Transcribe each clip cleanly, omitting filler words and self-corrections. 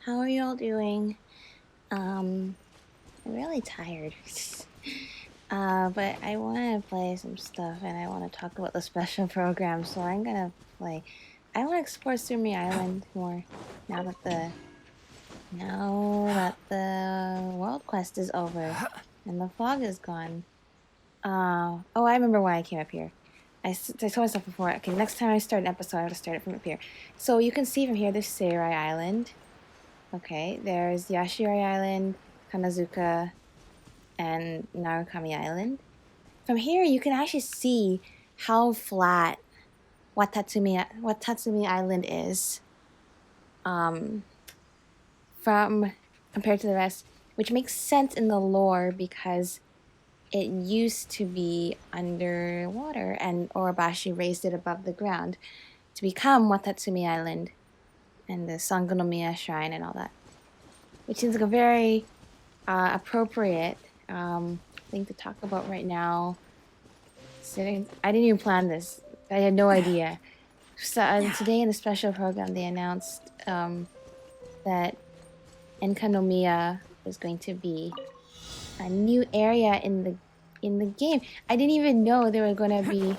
How are you all doing? I'm really tired. But I want to play some stuff and I want to talk about the special program, so I'm gonna play. I want to explore Tsurumi Island more now that the world quest is over and the fog is gone. Oh, I remember why I came up here. I told myself before, okay, next time I start an episode, I have to start it from up here. So you can see from here, there's Seirai Island. Okay, there's Yashiri Island, Kanazuka, and Narukami Island. From here, you can actually see how flat Watatsumi Island is. From compared to the rest, which makes sense in the lore because it used to be underwater, and Orobashi raised it above the ground to become Watatsumi Island and the Sangonomiya shrine and all that, which seems like a very appropriate thing to talk about right now. I didn't even plan this. I had no idea. So today in the special program, they announced that Enkanomiya was going to be a new area in the game. I didn't even know there were going to be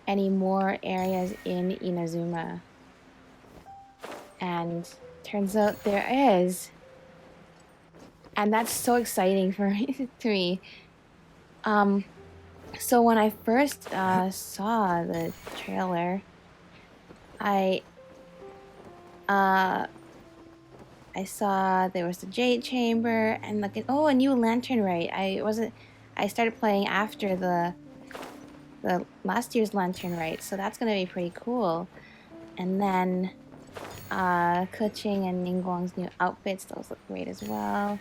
any more areas in Inazuma, and turns out there is. And that's so exciting for me, to me. So when I first saw the trailer, I saw there was the Jade Chamber and like a new Lantern Rite. I started playing after the last year's Lantern Rite, so that's gonna be pretty cool. And then Kuching and Ningguang's new outfits, those look great as well.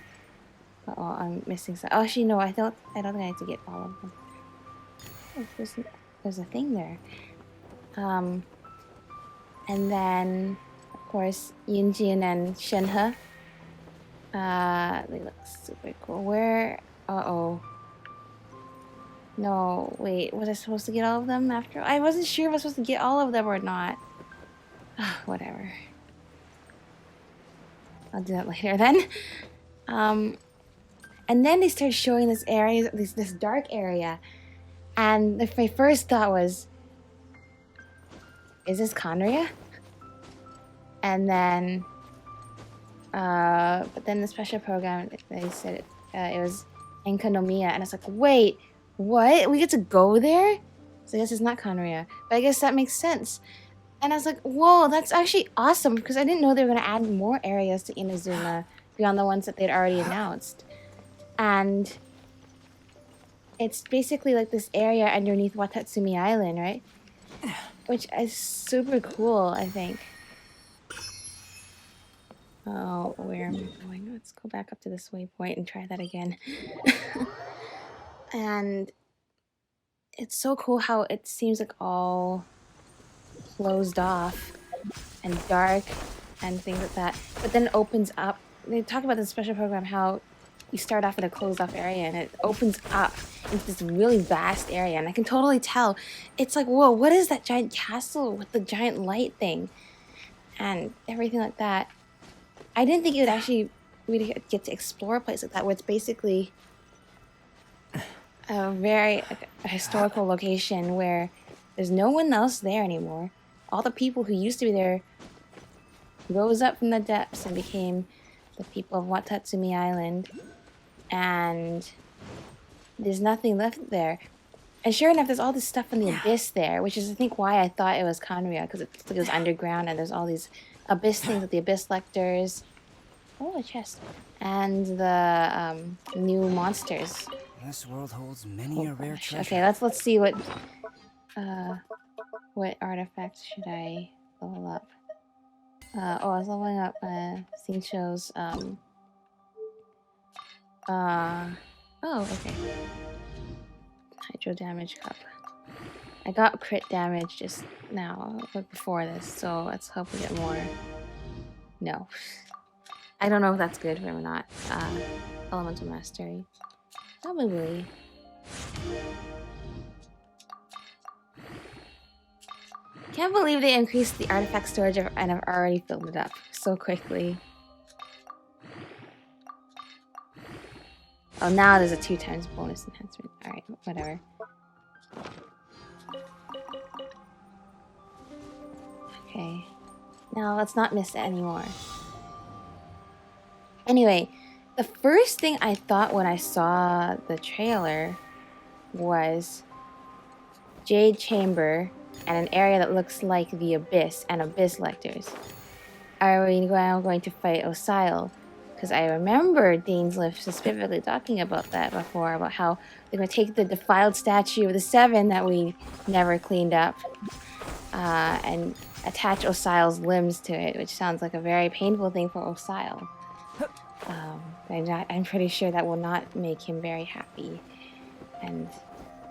Oh, I'm missing some. Oh, actually, no, I don't think I have to get all of them. Oh, there's a thing there. And then, of course, Yunjin and Shenhe. They look super cool. Where? Uh-oh. No, wait, was I supposed to get all of them after? I wasn't sure if I was supposed to get all of them or not. Whatever. I'll do that later then. And then they started showing this area, this dark area. And my first thought was, is this Conria? And then, but then the special program, they said it was Enkanomiya. And I was like, wait, what? We get to go there? So I guess it's not Conria. But I guess that makes sense. And I was like, whoa, that's actually awesome. Because I didn't know they were going to add more areas to Inazuma beyond the ones that they'd already announced. And it's basically like this area underneath Watatsumi Island, right? Which is super cool, I think. Oh, where am I going? Let's go back up to this waypoint and try that again. And it's so cool how it seems like all closed off and dark and things like that. But then it opens up. They talk about the special program how you start off in a closed off area and it opens up into this really vast area, and I can totally tell. It's like, whoa, what is that giant castle with the giant light thing and everything like that? I didn't think we'd get to explore a place like that where it's basically a very a historical location where there's no one else there anymore. All the people who used to be there rose up from the depths and became the people of Watatsumi Island. And there's nothing left there. And sure enough, there's all this stuff in the abyss there, which is, I think, why I thought it was Conria, because it was underground, and there's all these abyss things with the abyss lectors. Oh, a chest. And the new monsters. This world holds many a rare treasure. Okay, let's see what artifacts should I level up. I was leveling up Xingqiu's oh, okay. Hydro damage cup. I got crit damage just now, but before this, so let's hope we get more. No. I don't know if that's good for him or not. Elemental mastery. Probably. Can't believe they increased the artifact storage and have already filled it up so quickly. Oh, now there's a 2 times bonus enhancement. Alright, whatever. Okay. Now let's not miss it anymore. Anyway, the first thing I thought when I saw the trailer was Jade Chamber and an area that looks like the Abyss and Abyss Lectors. Are we going to fight Osile? Because I remember Dainsleif specifically talking about that before, about how they're going to take the defiled statue of the 7 that we never cleaned up and attach Osile's limbs to it, which sounds like a very painful thing for Osile. I'm pretty sure that will not make him very happy, and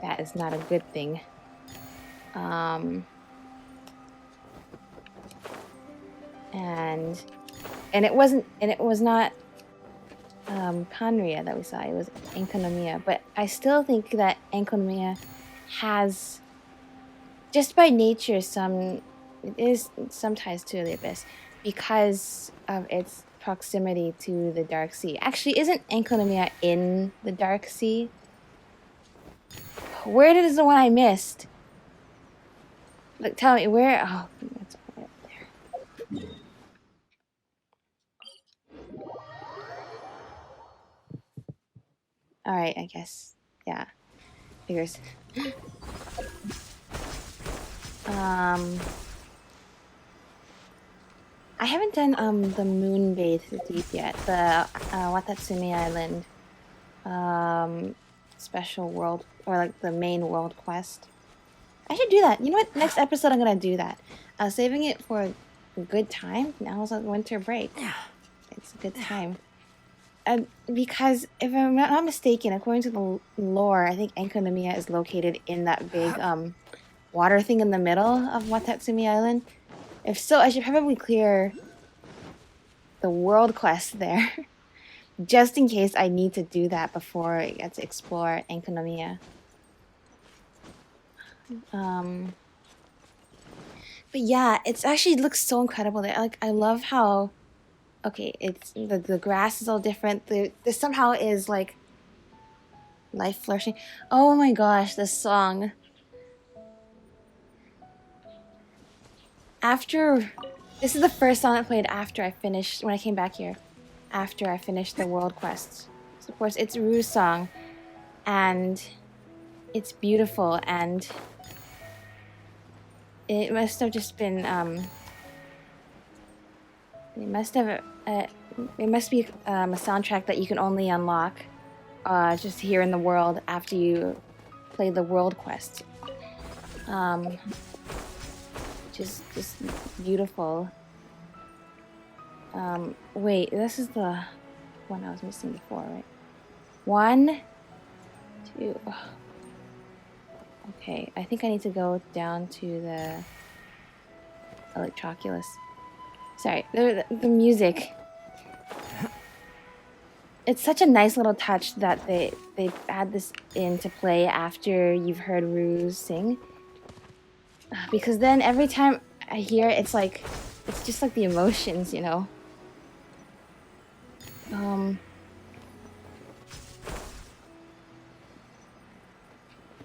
that is not a good thing. And it was not Conria that we saw. It was Enkanomiya, but I still think that Enkanomiya has, just by nature, some ties to the Abyss because of its proximity to the Dark Sea. Actually, isn't Enkanomiya in the Dark Sea? Where is the one I missed? Like, tell me where. Oh, that's right there. All right, I guess. Yeah, figures. I haven't done the Moonbathe deep yet. The Watatsumi Island special world, or like the main world quest. I should do that. You know what? Next episode I'm gonna do that. Saving it for a good time. Now is a winter break. It's a good time. Because if I'm not mistaken, according to the lore, I think Enkanomiya is located in that big water thing in the middle of Watatsumi Island. If so, I should probably clear the world quest there. Just in case I need to do that before I get to explore Enkanomiya. But yeah, it's actually looks so incredible there. Like, I love how, okay, it's the grass is all different. There somehow is like life flourishing. Oh my gosh, this song. This is the first song I played after I finished, when I came back here. After I finished the world quests. So of course, it's Rue's song. And it's beautiful, and it must have just been, it must be a soundtrack that you can only unlock just here in the world after you play the world quest. Just beautiful. Wait, this is the one I was missing before, right? 1, 2. Okay, I think I need to go down to the Electroculus. Sorry, the music. It's such a nice little touch that they add this in to play after you've heard Rue sing. Because then every time I hear it, it's like, it's just like the emotions, you know?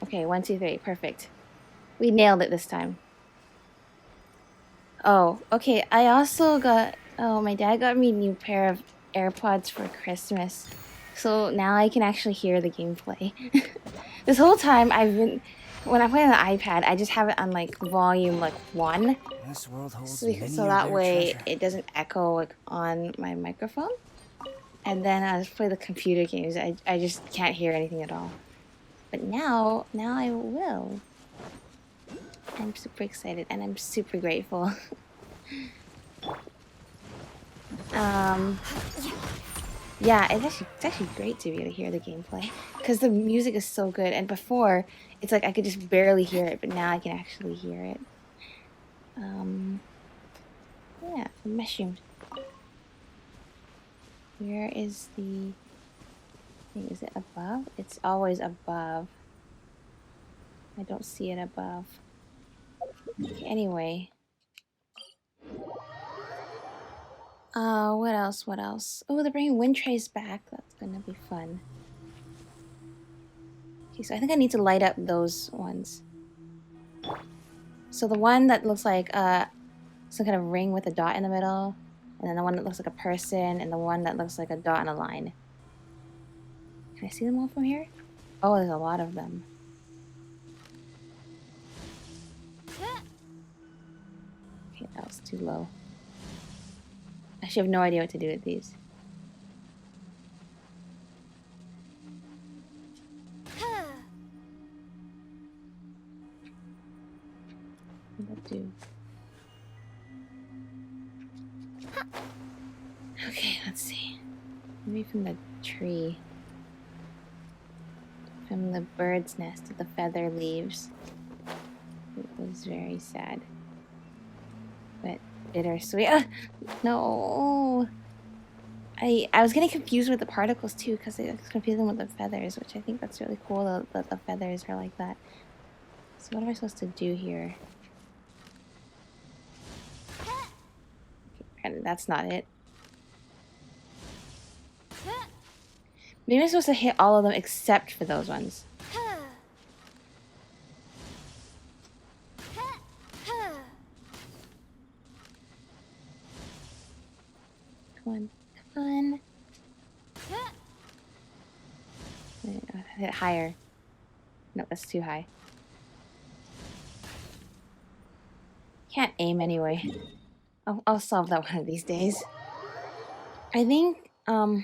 Okay, 1, 2, 3, perfect. We nailed it this time. Oh, okay, I also got, my dad got me a new pair of AirPods for Christmas. So now I can actually hear the gameplay. This whole time when I play on the iPad, I just have it on like volume like 1. This world holds So that way it doesn't echo like on my microphone. And then I just play the computer games. I just can't hear anything at all. But now I will. I'm super excited and I'm super grateful. Yeah, it's actually great to be able to hear the gameplay because the music is so good. And before, it's like I could just barely hear it, but now I can actually hear it. Yeah, mushroom. Where is the thing? Is it above? It's always above. I don't see it above. Okay, anyway. What else? Oh, they're bringing Windtrace back. That's gonna be fun. Okay, so I think I need to light up those ones. So the one that looks like some kind of ring with a dot in the middle, and then the one that looks like a person, and the one that looks like a dot and a line. Can I see them all from here? Oh, there's a lot of them. Okay, that was too low. I actually have no idea what to do with these. What would that do? Okay, let's see. Maybe from the tree. From the bird's nest to the feather leaves. It was very sad. But bittersweet. No! I was getting confused with the particles too, because I was confusing with the feathers, which I think that's really cool that the feathers are like that. So what am I supposed to do here? And that's not it. Maybe I'm supposed to hit all of them except for those ones. Come on. Come on. Hit higher. No, that's too high. Can't aim anyway. I'll solve that one of these days. I think, yeah,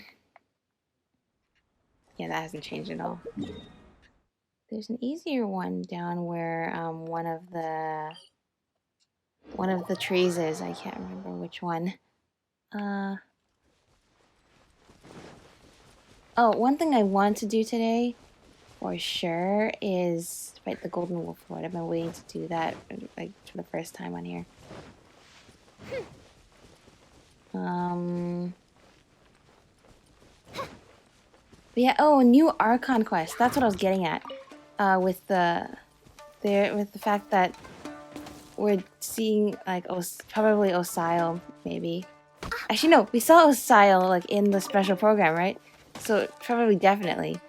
that hasn't changed at all. There's an easier one down where, one of the trees is. I can't remember which one. Oh, one thing I want to do today, for sure, is fight the Golden Wolflord. I've been waiting to do that, like, for the first time on here. But yeah, oh, a new Archon quest. That's what I was getting at. With the fact that we're seeing, like, probably Osile, maybe. Actually, no, we saw Osile, like, in the special program, right? So, probably definitely.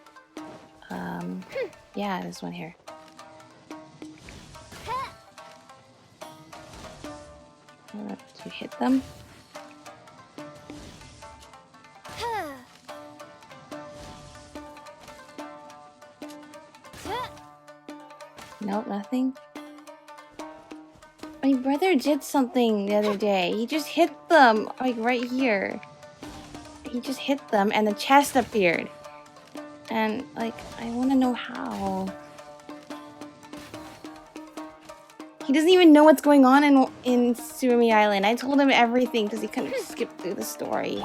Yeah, this one here. To hit them. Nope, nothing. My brother did something the other day. He just hit them, like, right here. He just hit them and the chest appeared. And, like, I want to know how. He doesn't even know what's going on in Tsurumi Island. I told him everything because he couldn't skip through the story.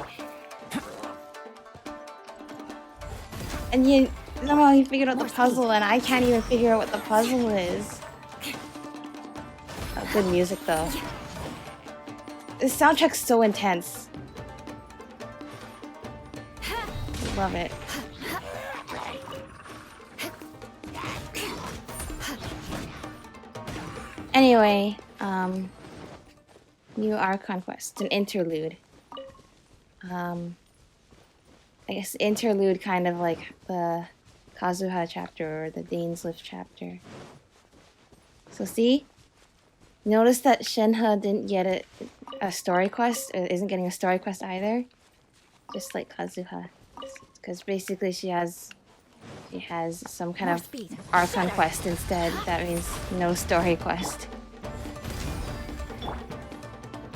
And somehow he figured out the puzzle and I can't even figure out what the puzzle is. Oh, good music though. This soundtrack's so intense. Love it. Anyway, new Archon quest, an interlude. I guess interlude kind of like the Kazuha chapter or the Dainsliff chapter. So see? Notice that Shenhe didn't get a story quest, or isn't getting a story quest either. Just like Kazuha. Because basically she has some kind of Archon quest instead. That means no story quest.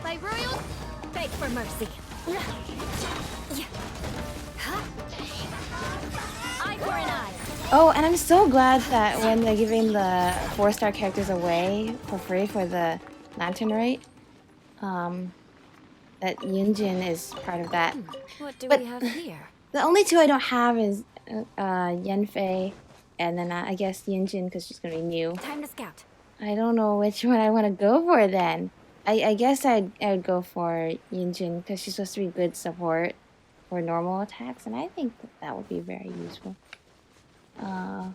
My royals beg for mercy. Eye for an eye. Oh, and I'm so glad that when they're giving the 4-star characters away for free for the Lantern Rite, that Yunjin is part of that. What do we have here? The only two I don't have is Yenfei, and then I guess Yunjin because she's gonna be new. Time to scout. I don't know which one I want to go for then. I guess I would go for Yunjin because she's supposed to be good support for normal attacks, and I think that would be very useful. Oh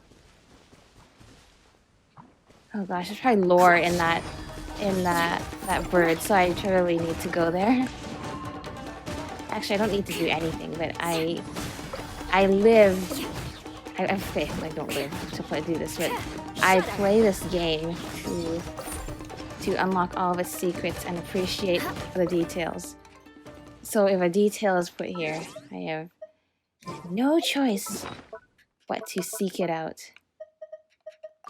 gosh, there's probably lore in that bird, so I really need to go there. Actually, I don't need to do anything, but I live I don't live to do this, but I play this game to unlock all of its secrets and appreciate the details. So if a detail is put here, I have no choice but to seek it out.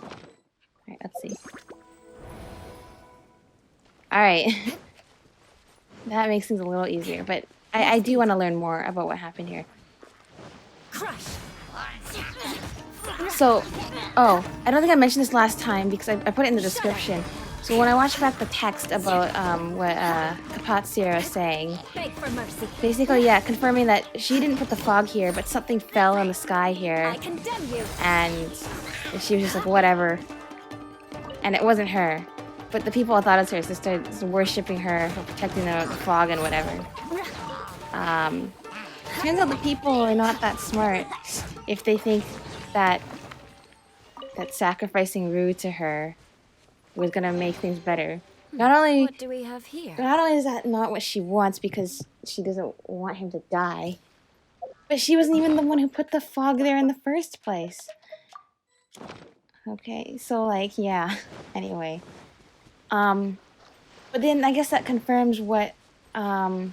Alright, let's see. Alright. That makes things a little easier, but I do want to learn more about what happened here. Crush. So, oh, I don't think I mentioned this last time because I put it in the description. So when I watched back the text about what Kapatcir was saying, Beg for mercy. basically, yeah, confirming that she didn't put the fog here, but something fell in the sky here, I condemn you. and she was just like, whatever. And it wasn't her. But the people thought it was her, so they started worshipping her for protecting the fog and whatever. Turns out the people are not that smart if they think that sacrificing Rue to her was gonna make things better. Not only What do we have here? is that not what she wants because she doesn't want him to die, but she wasn't even the one who put the fog there in the first place. Okay, so like, yeah. Anyway, but then I guess that confirms what I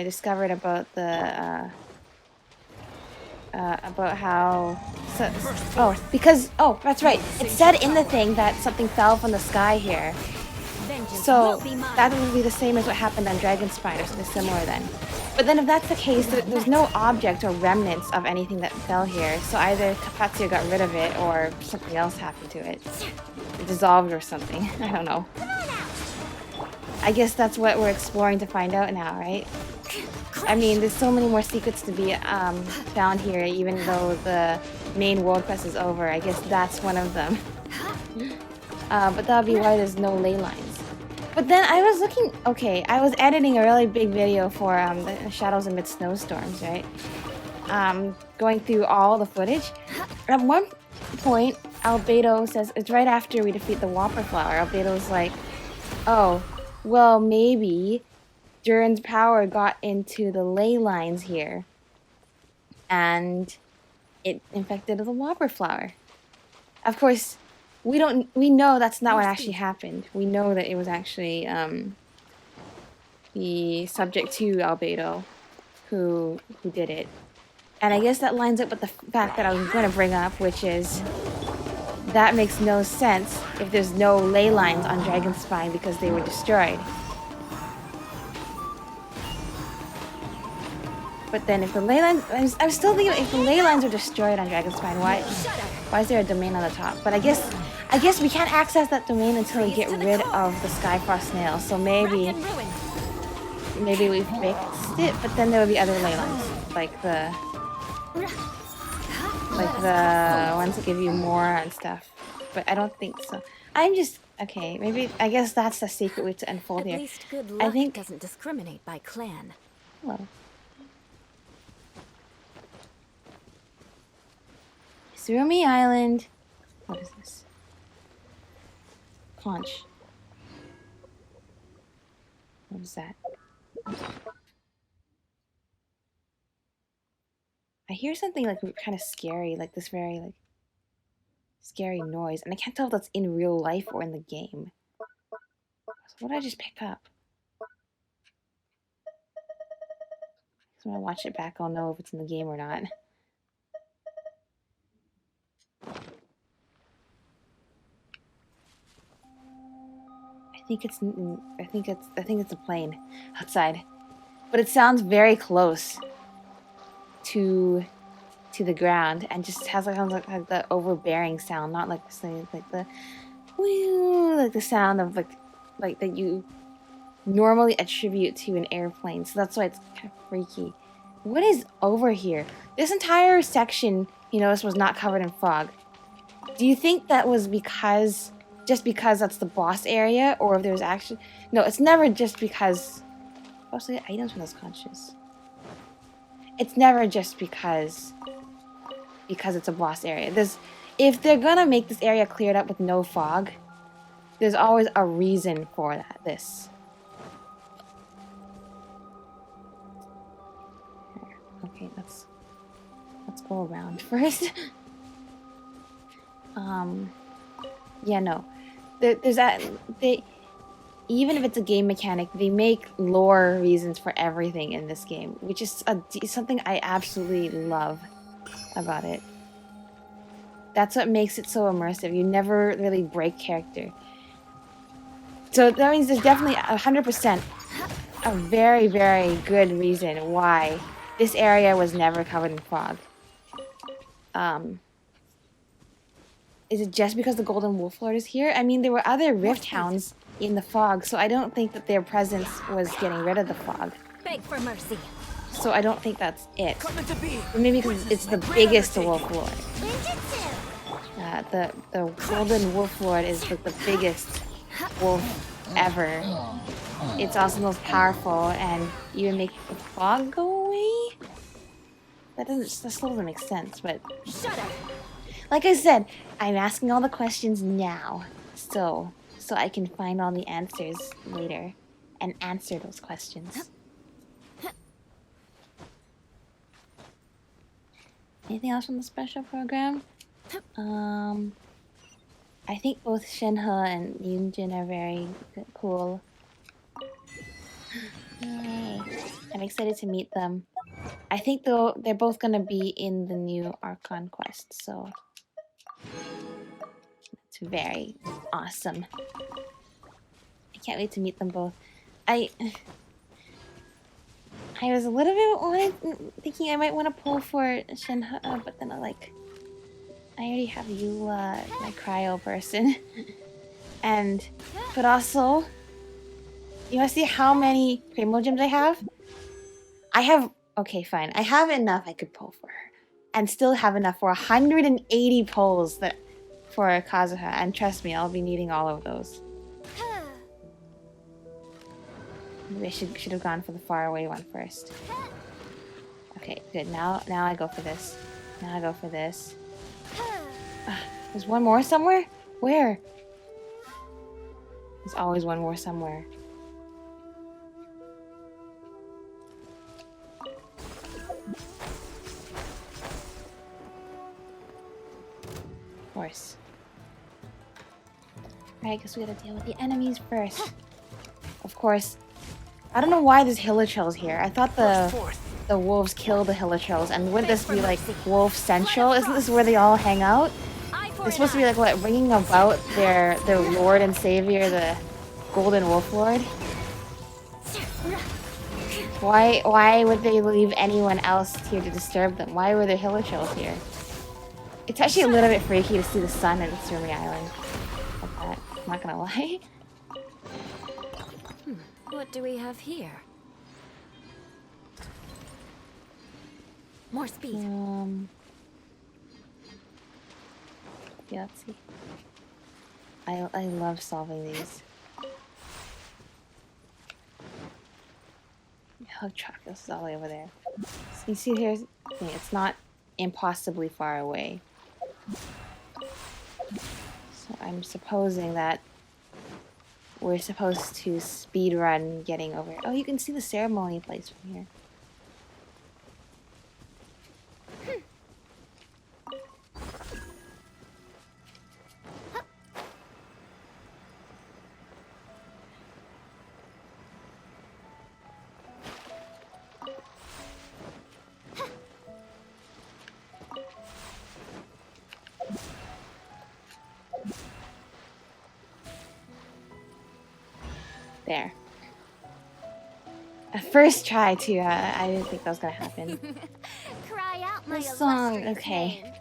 discovered about the about how that's right. It said in the thing that something fell from the sky here. Vengeance So will be mine. that would be the same as what happened on Dragonspine or something similar then. But then if that's the case, there's no object or remnants of anything that fell here. So either Kapatcir got rid of it or something else happened to it. It dissolved or something. I don't know. I guess that's what we're exploring to find out now, right? I mean, there's so many more secrets to be found here, even though the main world quest is over. I guess that's one of them. But that would be why there's no ley lines. But then I was looking... Okay, I was editing a really big video for the Shadows Amid Snowstorms, right? Going through all the footage. At one point, Albedo says... It's right after we defeat the Whopper Flower. Albedo's like, oh, well, maybe Durin's power got into the ley lines here. And it infected the Whopper Flower. Of course... We know that's not what actually happened. We know that it was actually the subject to Albedo who did it. And I guess that lines up with the fact that I was going to bring up, which is that makes no sense if there's no ley lines on Dragonspine because they were destroyed. But then if the ley lines... I'm still thinking, if the ley lines are destroyed on Dragonspine, why is there a domain on the top? But I guess we can't access that domain until we get rid of the Skyfrost snail. So maybe we fixed it, but then there would be other ley lines, like the ones that give you more and stuff. But I don't think so. Okay. Maybe I guess that's the secret way to unfold At here. least good luck I think doesn't discriminate by clan. Hello. Tsurumi Island. What is this? Conch. What is that? I hear something like kind of scary, like this very like scary noise, and I can't tell if that's in real life or in the game. So what did I just pick up? So when I watch it back, I'll know if it's in the game or not. I think it's a plane outside, but it sounds very close to the ground and just has like the overbearing sound, not like the like the sound of like that you normally attribute to an airplane. So that's why it's kind of freaky. What is over here? This entire section, you notice, was not covered in fog. Do you think that was just because that's the boss area, or if there's actually... No, it's never just because... Mostly items from those conscious. It's never just because it's a boss area. If they're gonna make this area cleared up with no fog, there's always a reason for this. Okay, let's Let's go around first. Yeah, no. There's that. Even if it's a game mechanic, they make lore reasons for everything in this game, which is something I absolutely love about it. That's what makes it so immersive. You never really break character. So that means there's definitely 100% a very, very good reason why this area was never covered in fog. Is it just because the Golden Wolflord is here? I mean, there were other Rift Hounds in the fog, so I don't think that their presence was getting rid of the fog. Beg for mercy. So I don't think that's it. Or maybe because it's the biggest Wolflord. The Golden Wolflord is like the biggest wolf ever. It's also the most powerful, and you make the fog go away? That still doesn't make sense, but... Shut up! Like I said, I'm asking all the questions now, so I can find all the answers later and answer those questions. Anything else from the special program? I think both Shenhe and Yunjin are very cool. Yay. I'm excited to meet them. I think they're both gonna be in the new Archon quest, so it's very awesome. I can't wait to meet them both. I was a little bit thinking I might want to pull for Shenhe, but then I already have Eula, my cryo person. But also, you wanna see how many Primogems I have? Okay, fine. I have enough I could pull for her. And still have enough for 180 pulls for Kazuha. And trust me, I'll be needing all of those. Maybe I should have gone for the faraway one first. Okay, good. Now I go for this. Now I go for this. There's one more somewhere? Where? There's always one more somewhere. Of course. Alright, I guess we gotta deal with the enemies first. Of course. I don't know why there's hilichurls here. I thought the wolves kill the hilichurls, and wouldn't this be like Wolf Central? Isn't this where they all hang out? It's supposed to be like what, bringing about their lord and savior, the Golden Wolflord. Why would they leave anyone else here to disturb them? Why were there hilichurls here? It's actually a little bit freaky to see the sun in Tsurumi Island. Like that. I'm not gonna lie. What do we have here? More speed. Yeah, let's see. I love solving these. Oh, truck, this is all the way over there. So you see here, it's not impossibly far away. So I'm supposing that we're supposed to speedrun getting over it. Oh, you can see the ceremony place from here. There. A first try too. I didn't think that was gonna happen. Cry out, my This song, illustrious okay. name.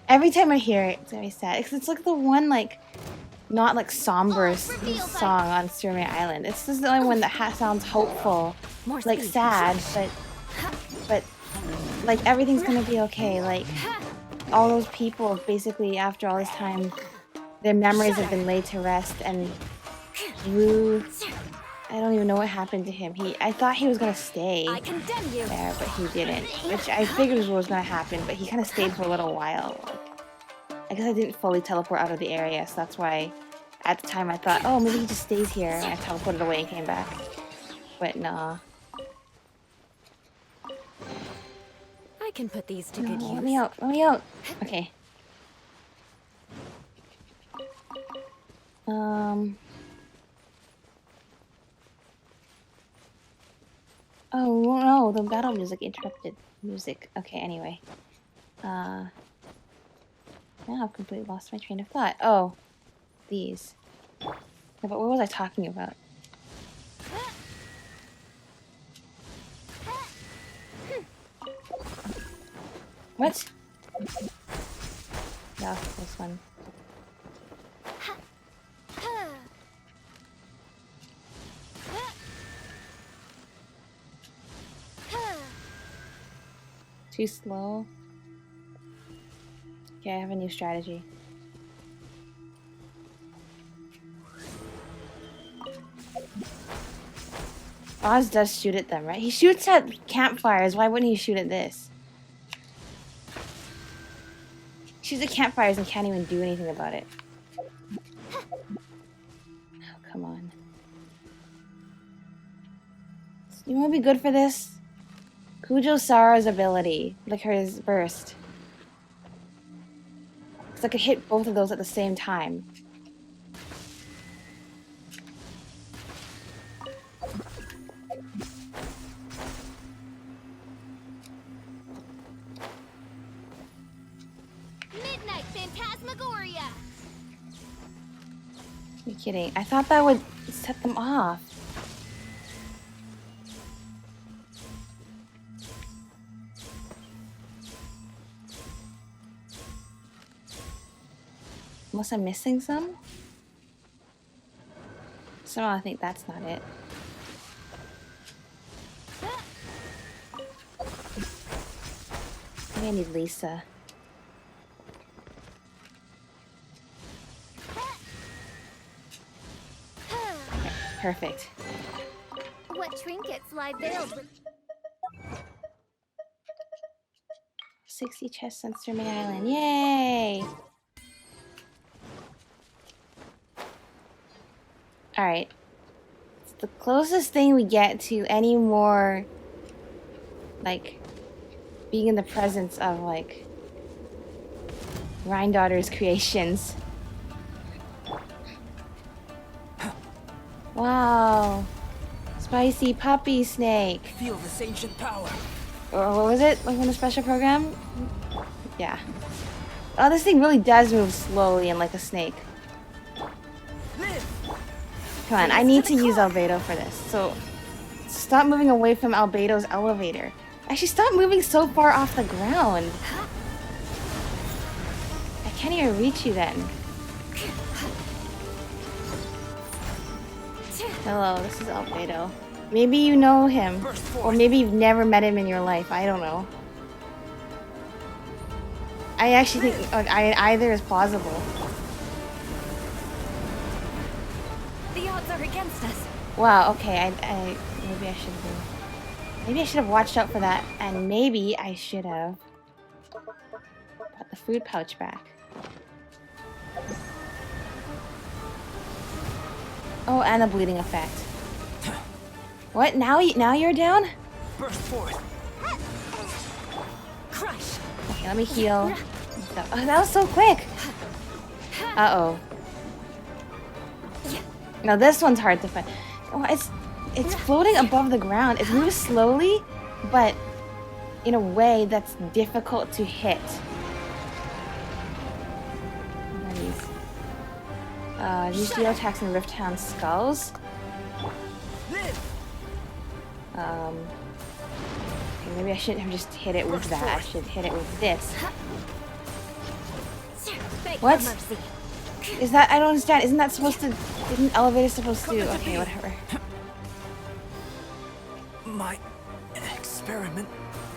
Every time I hear it, it's gonna be sad. It's like the one not like somber song on Tsurumi Island. It's just the only one that sounds hopeful, More like speed. sad, but like everything's gonna be okay. Like all those people, basically after all this time, their memories have been laid to rest, and Wu, I don't even know what happened to him. I thought he was gonna stay I condemn you. there, but he didn't. Which I figured was what was gonna happen, but he kind of stayed for a little while. I guess I didn't fully teleport out of the area, so that's why at the time I thought, oh, maybe he just stays here, and I teleported away and came back. But nah. I can put these to No, good let use. me out. Let me out. Okay. Oh no, the battle music interrupted music. Okay, anyway. Now I've completely lost my train of thought. Oh, these. Yeah, but what was I talking about? What? No, this one. Too slow. Okay, I have a new strategy. Oz does shoot at them, right? He shoots at campfires. Why wouldn't he shoot at this? He shoots at campfires and can't even do anything about it. Oh, come on. You want to be good for this? Kujo Sara's ability, like her burst. Because I could hit both of those at the same time. Midnight Phantasmagoria! You're kidding. I thought that would set them off. Unless I'm missing some? Somehow I think that's not it. Maybe I need Lisa. Okay, perfect. What trinkets lie veiled with 60 chests on Tsurumi Island. Yay! Alright. It's the closest thing we get to any more, like, being in the presence of, like, Rhine-Daughter's creations. Wow. Spicy puppy snake. Feel this ancient power. Or what was it? Like in the special program? Yeah. Oh, this thing really does move slowly and like a snake. Come on, I need to use Albedo for this. So, stop moving away from Albedo's elevator. Actually, stop moving so far off the ground. I can't even reach you then. Hello, this is Albedo. Maybe you know him. Or maybe you've never met him in your life. I don't know. I actually think either is plausible. the odds are against us. Wow, okay, maybe I should have watched out for that, and maybe I should have brought the food pouch back. Oh, and the bleeding effect. What? Now you're down? Burst forth. Crush. Okay, let me heal. Oh, that was so quick. Uh-oh. Now this one's hard to find. Oh, it's floating above the ground. It moves slowly, but in a way that's difficult to hit. What are these? These geotacks and Rift Town skulls. Okay, maybe I shouldn't have just hit it with that. I should hit it with this. What? Is that? I don't understand. Isn't that supposed to? Isn't elevator supposed to? Okay, whatever. My experiment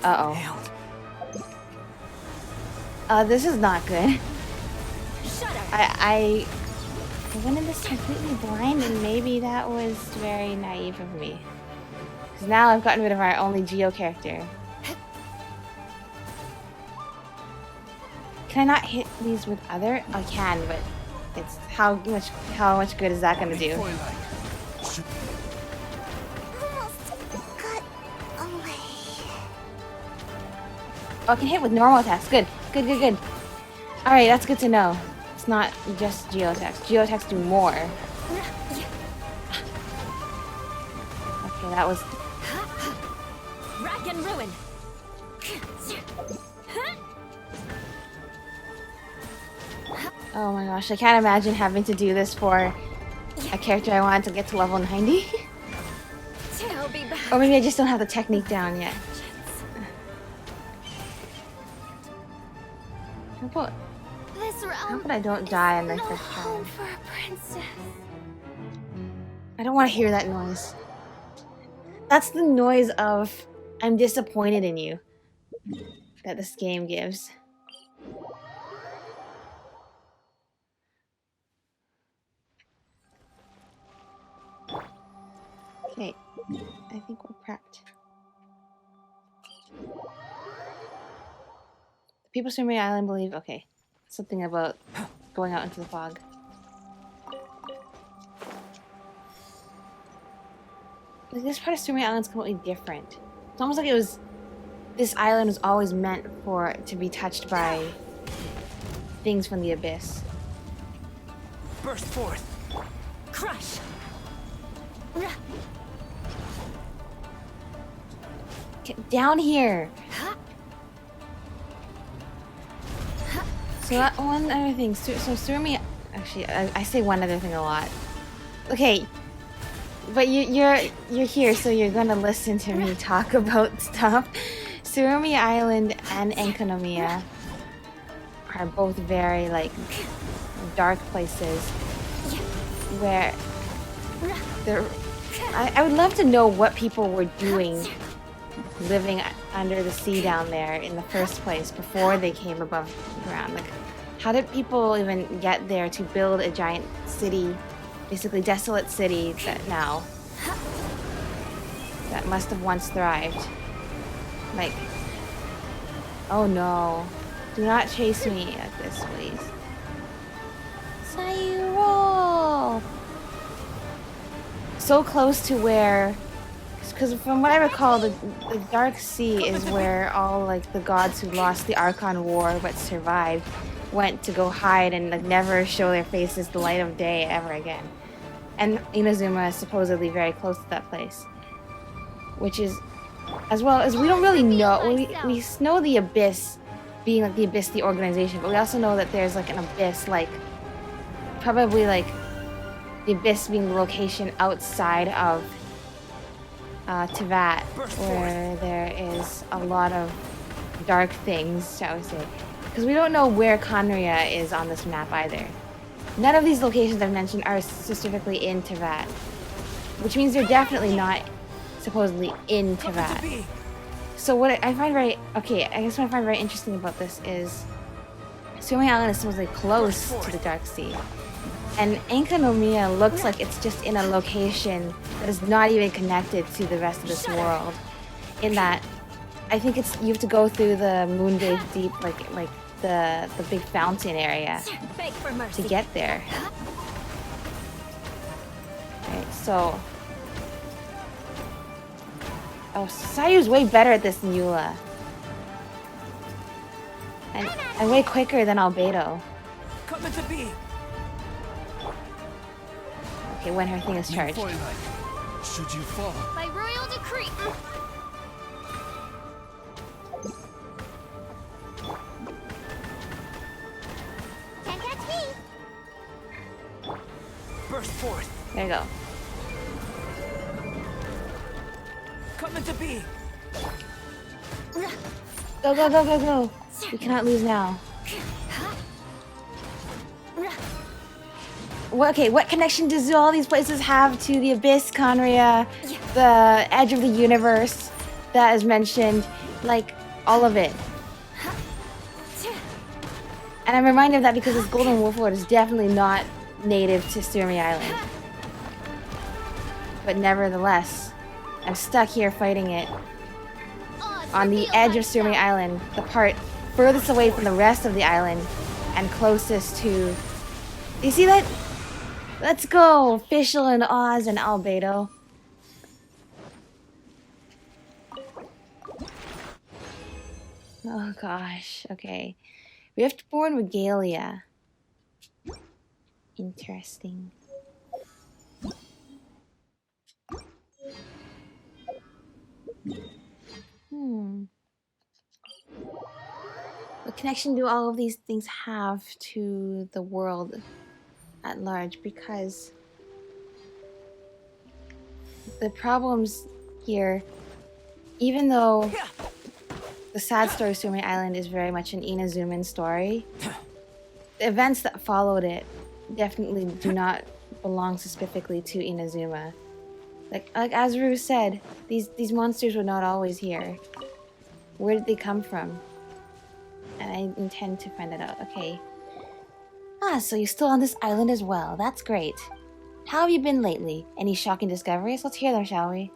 Uh-oh. This is not good. I went in this completely blind, and maybe that was very naive of me. Because now I've gotten rid of our only Geo character. Can I not hit these with other? I can, but it's how much good is that gonna do? Almost got away. Oh, I can hit with normal attacks. Good. Good, good, good. Alright, that's good to know. It's not just geo attacks. Geo attacks do more. Okay, that was... Rack and ruin. Oh my gosh, I can't imagine having to do this for a character I wanted to get to level 90. I'll be back. Or maybe I just don't have the technique down yet. This How realm about I don't die on my no first home try? for a princess. I don't want to hear that noise. That's the noise of I'm disappointed in you that this game gives. Okay, I think we're prepped. The people of Tsurumi Island believe, okay, something about going out into the fog. Like, this part of Tsurumi Island is completely different. It's almost like it was, this island was always meant for to be touched by things from the abyss. Burst forth. Crush. Get down here! So that one other thing, so Tsurumi, actually, I say one other thing a lot. Okay, but you're here, so you're gonna listen to me talk about stuff. Tsurumi Island and Enkanomiya are both very, like, dark places where I would love to know what people were doing living under the sea down there in the first place before they came above ground. Like, how did people even get there to build a giant city, basically desolate city that must have once thrived? Like, oh no, do not chase me like this, please. Sayuro! So close to where, because from what I recall, the Dark Sea is where all, like, the gods who lost the Archon War but survived went to go hide and, like, never show their faces the light of day ever again. And Inazuma is supposedly very close to that place, which is, as well as, we don't really know. We know the Abyss being, like, the Abyss, the organization, but we also know that there's, like, an Abyss, like, probably, like, the Abyss being the location outside of Teyvat, where there is a lot of dark things, shall we say. Because we don't know where Khaenri'ah is on this map either. None of these locations I've mentioned are specifically in Teyvat, which means they're definitely not supposedly in Teyvat. So what I find very, okay, I guess what I find very interesting about this is Tsurumi Island is supposedly close to the Dark Sea. And Enkanomiya looks like it's just in a location that is not even connected to the rest of this world. In that, I think it's, you have to go through the Moonbathe Deep, like the big fountain area to get there. Right, so... Oh, Sayu's way better at this than Eula. And way quicker than Albedo. Coming to be. Okay, when her thing is charged. Should you fall? By royal decree. Can't catch me. Burst forth. There you go. Coming to be. Go, go, go, go, go. We cannot lose now. Okay, what connection does all these places have to the Abyss, Khaenri'ah, the Edge of the Universe that is mentioned? Like, all of it. And I'm reminded of that because this Golden Wolflord is definitely not native to Tsurumi Island. But nevertheless, I'm stuck here fighting it on the edge of Tsurumi Island, the part furthest away from the rest of the island and closest to... You see that? Let's go! Fischl and Oz and Albedo. Oh gosh, okay. Riftborn Regalia. Interesting. Hmm. What connection do all of these things have to the world at large? Because the problems here, even though the sad story of Tsurumi Island is very much an Inazuman story, the events that followed it definitely do not belong specifically to Inazuma. Like Azuru said, these monsters were not always here. Where did they come from? And I intend to find that out. Okay. Ah, so you're still on this island as well. That's great. How have you been lately? Any shocking discoveries? Let's hear them, shall we?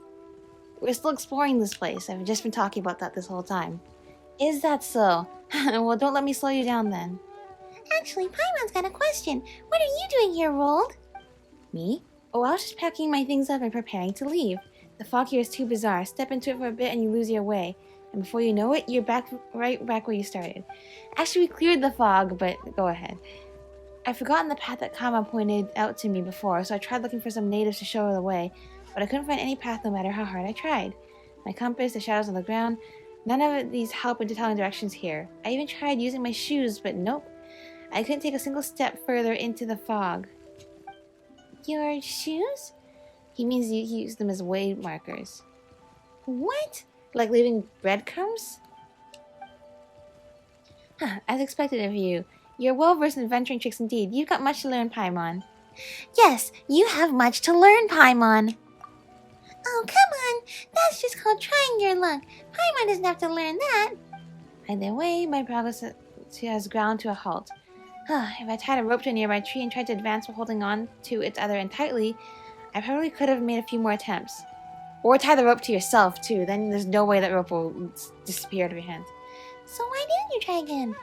We're still exploring this place. I've just been talking about that this whole time. Is that so? Well, don't let me slow you down then. Actually, Paimon's got a question. What are you doing here, Rold? Me? Oh, I was just packing my things up and preparing to leave. The fog here is too bizarre. Step into it for a bit and you lose your way. And before you know it, you're right back where you started. Actually, we cleared the fog, but go ahead. I've forgotten the path that Kama pointed out to me before, so I tried looking for some natives to show her the way, but I couldn't find any path no matter how hard I tried. My compass, the shadows on the ground, none of these help into telling directions here. I even tried using my shoes, but nope. I couldn't take a single step further into the fog. Your shoes? He means you use them as way markers. What? Like leaving breadcrumbs? Huh, as expected of you. You're well-versed in adventuring tricks indeed. You've got much to learn, Paimon. Yes, you have much to learn, Paimon. Oh, come on. That's just called trying your luck. Paimon doesn't have to learn that. Either way, my progress has ground to a halt. If I tied a rope to a nearby tree and tried to advance while holding on to its other end tightly, I probably could have made a few more attempts. Or tie the rope to yourself, too. Then there's no way that rope will disappear out of your hands. So why didn't you try again?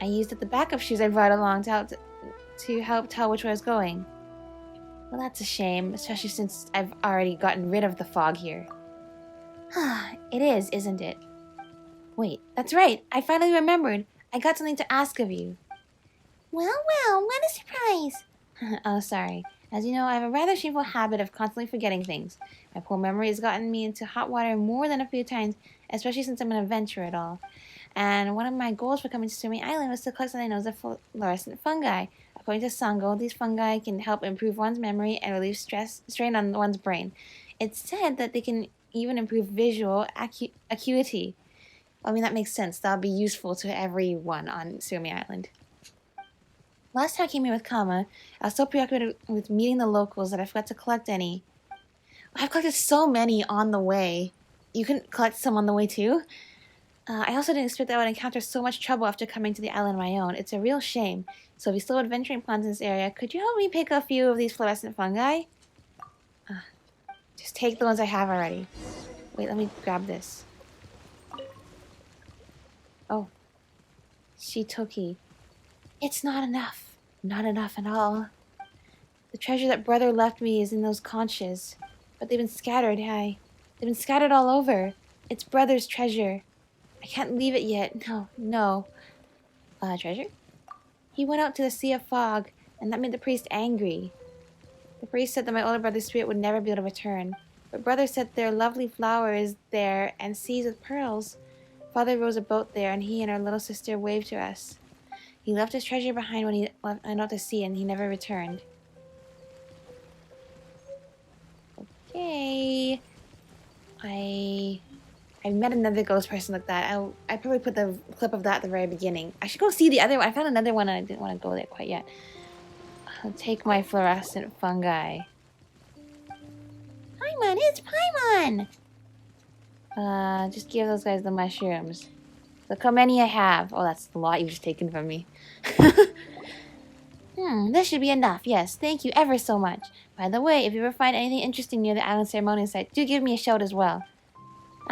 I used up the backup shoes I brought along to help tell which way I was going. Well, that's a shame, especially since I've already gotten rid of the fog here. It is, isn't it? Wait, that's right. I finally remembered. I got something to ask of you. Well, what a surprise. Oh, sorry. As you know, I have a rather shameful habit of constantly forgetting things. My poor memory has gotten me into hot water more than a few times, especially since I'm an adventurer at all. And one of my goals for coming to Tsurumi Island was to collect something known as fluorescent fungi. According to Sango, these fungi can help improve one's memory and relieve strain on one's brain. It's said that they can even improve visual acuity. I mean, that makes sense. That'll be useful to everyone on Tsurumi Island. Last time I came here with Kama, I was so preoccupied with meeting the locals that I forgot to collect any. I've collected so many on the way. You can collect some on the way too? I also didn't expect that I would encounter so much trouble after coming to the island on my own. It's a real shame. So if you still have adventuring plans in this area, could you help me pick a few of these fluorescent fungi? Just take the ones I have already. Wait, let me grab this. Oh. Shitoki. It's not enough. Not enough at all. The treasure that brother left me is in those conches. But they've been scattered, They've been scattered all over. It's brother's treasure. I can't leave it yet. No. Treasure? He went out to the Sea of Fog, and that made the priest angry. The priest said that my older brother's spirit would never be able to return. But brother said their lovely flower is there and seas with pearls. Father rows a boat there, and he and our little sister waved to us. He left his treasure behind when he went out to sea, and he never returned. Okay. I met another ghost person like that. I probably put the clip of that at the very beginning. I should go see the other one. I found another one and I didn't want to go there quite yet. I'll take my fluorescent fungi. Paimon, it's Paimon! Just give those guys the mushrooms. Look how many I have. Oh, that's a lot you've just taken from me. This should be enough. Yes, thank you ever so much. By the way, if you ever find anything interesting near the island ceremonial site, do give me a shout as well.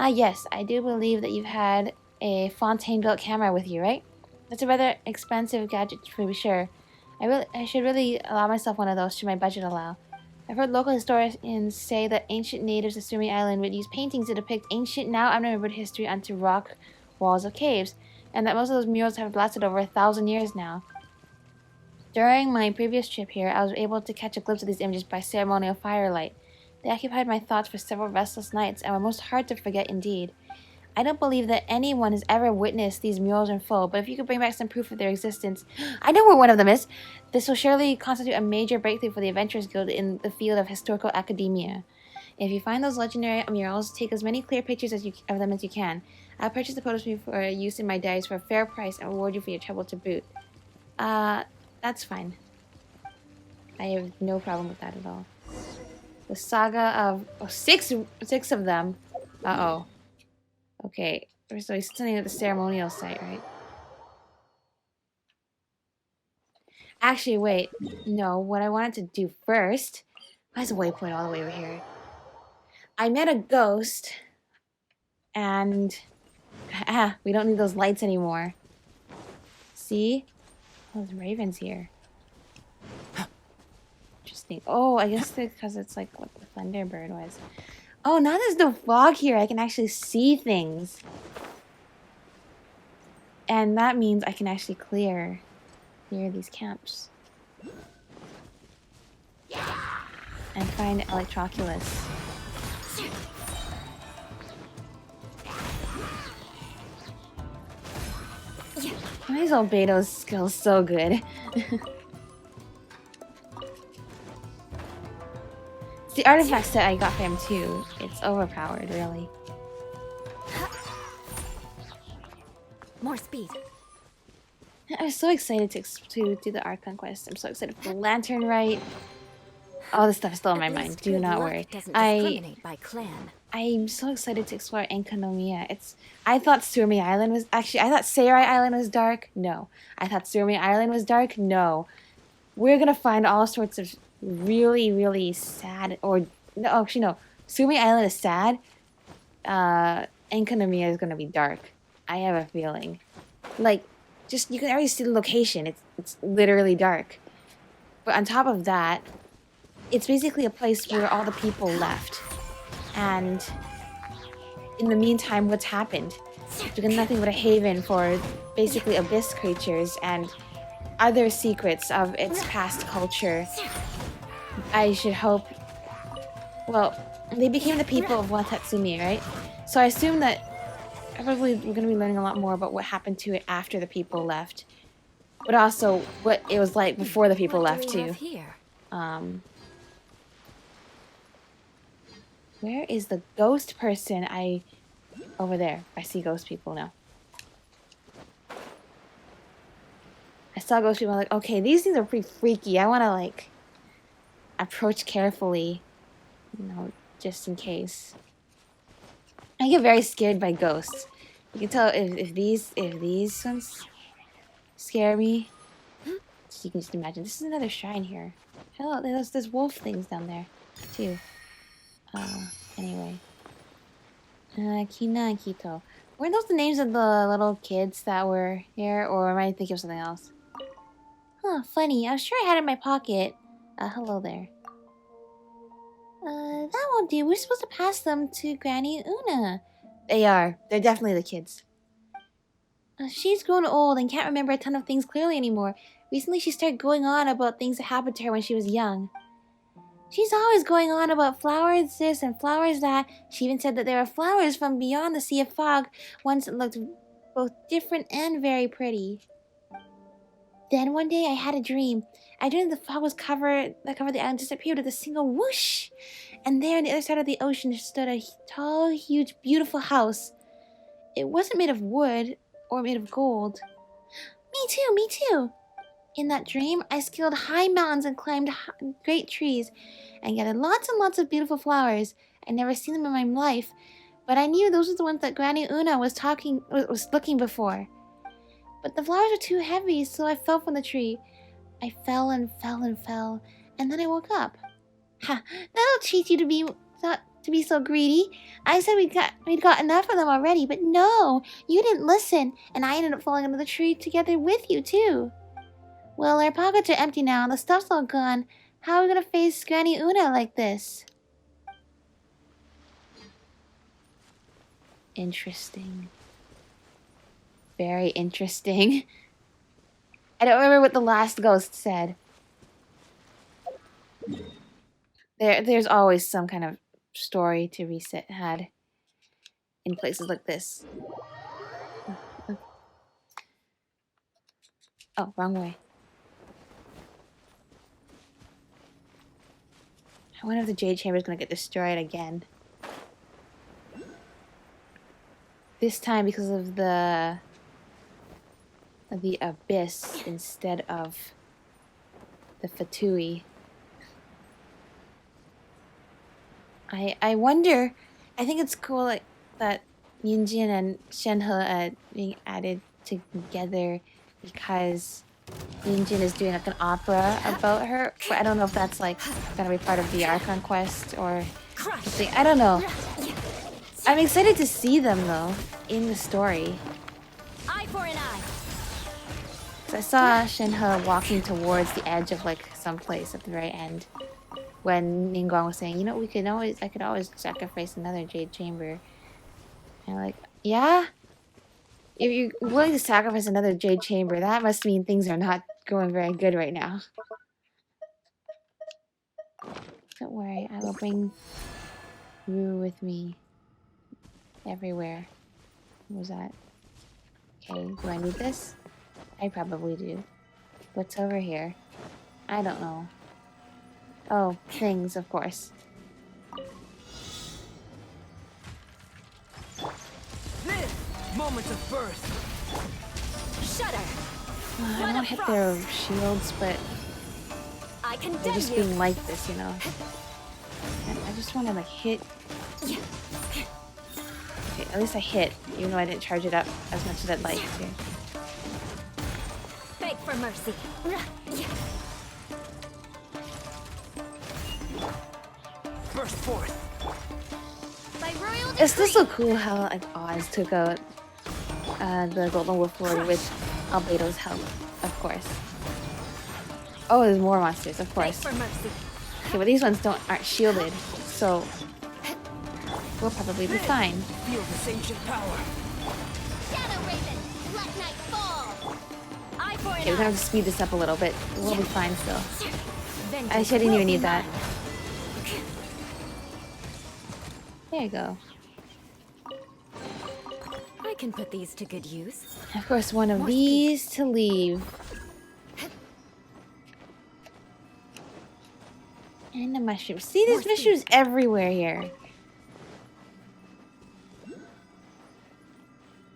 Yes, I do believe that you've had a Fontaine-built camera with you, right? That's a rather expensive gadget, to be sure. I should really allow myself one of those should my budget allow. I've heard local historians say that ancient natives of Tsurumi Island would use paintings to depict ancient, now unremembered history onto rock walls of caves. and that most of those murals have lasted over 1,000 years now. During my previous trip here, I was able to catch a glimpse of these images by ceremonial firelight. They occupied my thoughts for several restless nights and were most hard to forget indeed. I don't believe that anyone has ever witnessed these murals in full, but if you could bring back some proof of their existence... I know where one of them is! This will surely constitute a major breakthrough for the Adventurers Guild in the field of historical academia. If you find those legendary murals, take as many clear pictures of them as you can. I'll purchase the photos for use in my diaries for a fair price and reward you for your trouble to boot. That's fine. I have no problem with that at all. The Saga of... Oh, six of them! Uh-oh. Okay, so he's standing at the ceremonial site, right? Actually, wait. No, what I wanted to do first... Why is the waypoint all the way over here? I met a ghost, and... we don't need those lights anymore. See? Oh, there's ravens here. Interesting. Oh, I guess because it's like what the Thunderbird was. Oh, now there's no fog here. I can actually see things. And that means I can actually clear these camps. And find Electroculus. Why is Albedo's skill so good? It's the artifact set I got for him too. It's overpowered, really. More speed. I was so excited to do the Archon quest. I'm so excited for the Lantern Rite. All this stuff is still in my mind. Do not worry. I'm so excited to explore Enkanomiya. I thought Tsurumi Island was... Actually, I thought Sarai Island was dark. No. I thought Tsurumi Island was dark. No. We're gonna find all sorts of really, really sad... Or... No, actually, no. Tsurumi Island is sad. Enkanomiya is gonna be dark. I have a feeling. Like, just... You can already see the location. It's literally dark. But on top of that... It's basically a place where all the people left. And in the meantime, what's happened? It's been nothing but a haven for basically abyss creatures and other secrets of its past culture. I should hope... Well, they became the people of Watatsumi, right? So I assume that probably we're going to be learning a lot more about what happened to it after the people left. But also what it was like before the people left, too. Where is the ghost person? Over there. I see ghost people now. I saw ghost people. I'm like, okay, these things are pretty freaky. I want to, like, approach carefully. You know, just in case. I get very scared by ghosts. You can tell if these ones scare me. So you can just imagine. This is another shrine here. Hello, there's wolf things down there, too. Anyway. Kina and Kito. Weren't those the names of the little kids that were here? Or am I thinking of something else? Huh, funny. I was sure I had it in my pocket. Hello there. That won't do. We're supposed to pass them to Granny Una. They are. They're definitely the kids. She's grown old and can't remember a ton of things clearly anymore. Recently she started going on about things that happened to her when she was young. She's always going on about flowers this and flowers that. She even said that there are flowers from beyond the sea of fog, ones that looked both different and very pretty. Then one day I had a dream. I dreamed the fog that covered the island disappeared with a single whoosh. And there on the other side of the ocean stood a tall, huge, beautiful house. It wasn't made of wood or made of gold. Me too. In that dream, I scaled high mountains and climbed great trees and gathered lots and lots of beautiful flowers. I'd never seen them in my life, but I knew those were the ones that Granny Una was looking before. But the flowers were too heavy, so I fell from the tree. I fell and fell and fell, and then I woke up. Ha! That'll teach you to be so greedy. I said we'd got enough of them already, but no, you didn't listen, and I ended up falling under the tree together with you too. Well, our pockets are empty now, and the stuff's all gone. How are we gonna face Granny Una like this? Interesting. very interesting. I don't remember what the last ghost said. There's always some kind of story to reset had in places like this. Oh, wrong way. I wonder if the Jade Chamber is going to get destroyed again. This time because of the abyss instead of the Fatui. I wonder. I think it's cool like that Yunjin and Shenhe are being added together because Yunjin is doing like an opera about her. But I don't know if that's like gonna be part of the Archon quest or something. I don't know. I'm excited to see them though in the story. Eye for an eye. So I saw Shenhe walking towards the edge of like some place at the very end when Ningguang was saying, you know, I could always sacrifice another Jade Chamber. And I'm like, yeah? If you're willing to sacrifice another Jade Chamber, that must mean things are not going very good right now. Don't worry, I will bring Rue with me everywhere. What was that? Okay, do I need this? I probably do. What's over here? I don't know. Oh, things, of course. Live! Moment of birth! Shudder! I don't hit their shields, but I they're condemn just you! being like this, you know? And I just want to, like, hit... Okay, at least I hit, even though I didn't charge it up as much as I'd like to. Beg for mercy. Burst forth! By royal It's still decree. so cool how, like, Oz took out the Golden Wolflord with Albedo's help, of course. Oh, there's more monsters, of Beg course. for mercy. Okay, but these ones aren't shielded, so we'll probably be fine. Feel this ancient power! Shadow Raven, let night fall. Eye for Okay, an we're gonna eye. have to speed this up a little bit. We'll be fine still. Vengeance I didn't will even be need that. mine. There you go. I can put these to good use. Of course, one of More these to leave. And the mushrooms. See, there's More mushrooms everywhere here.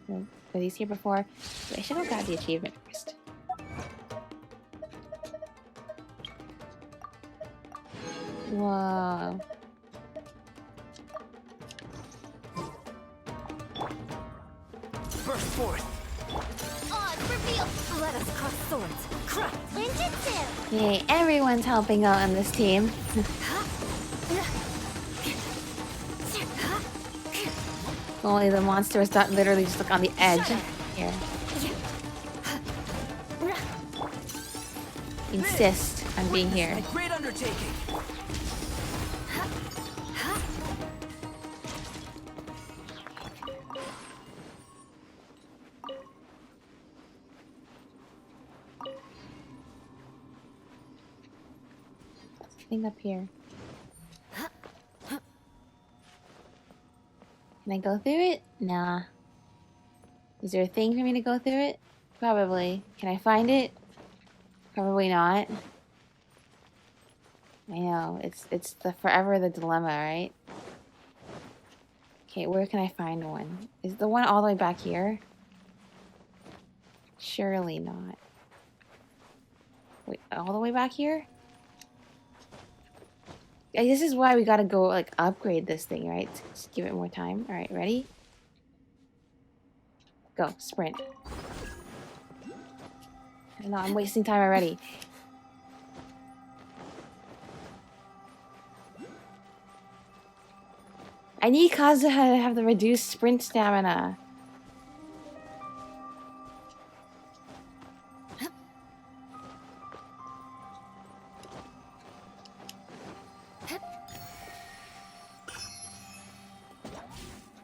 Were these here before? Wait, I should have got the achievement first. Whoa. Burst forth! Oz, reveal! Let us cross swords. Crush! Ninjutsu! Yay, everyone's helping out on this team. If only the monster was not literally just like on the edge. Here. Insist on being here. A great undertaking! Thing up here. Can I go through it? Nah. Is there a thing for me to go through it? Probably. Can I find it? Probably not. I know. It's the forever the dilemma, right? Okay, where can I find one? Is the one all the way back here? Surely not. Wait, all the way back here? Yeah, this is why we gotta go, like, upgrade this thing, right? Just give it more time. Alright, ready? Go, sprint. I don't know, I'm wasting time already. I need Kazuha to have the reduced sprint stamina.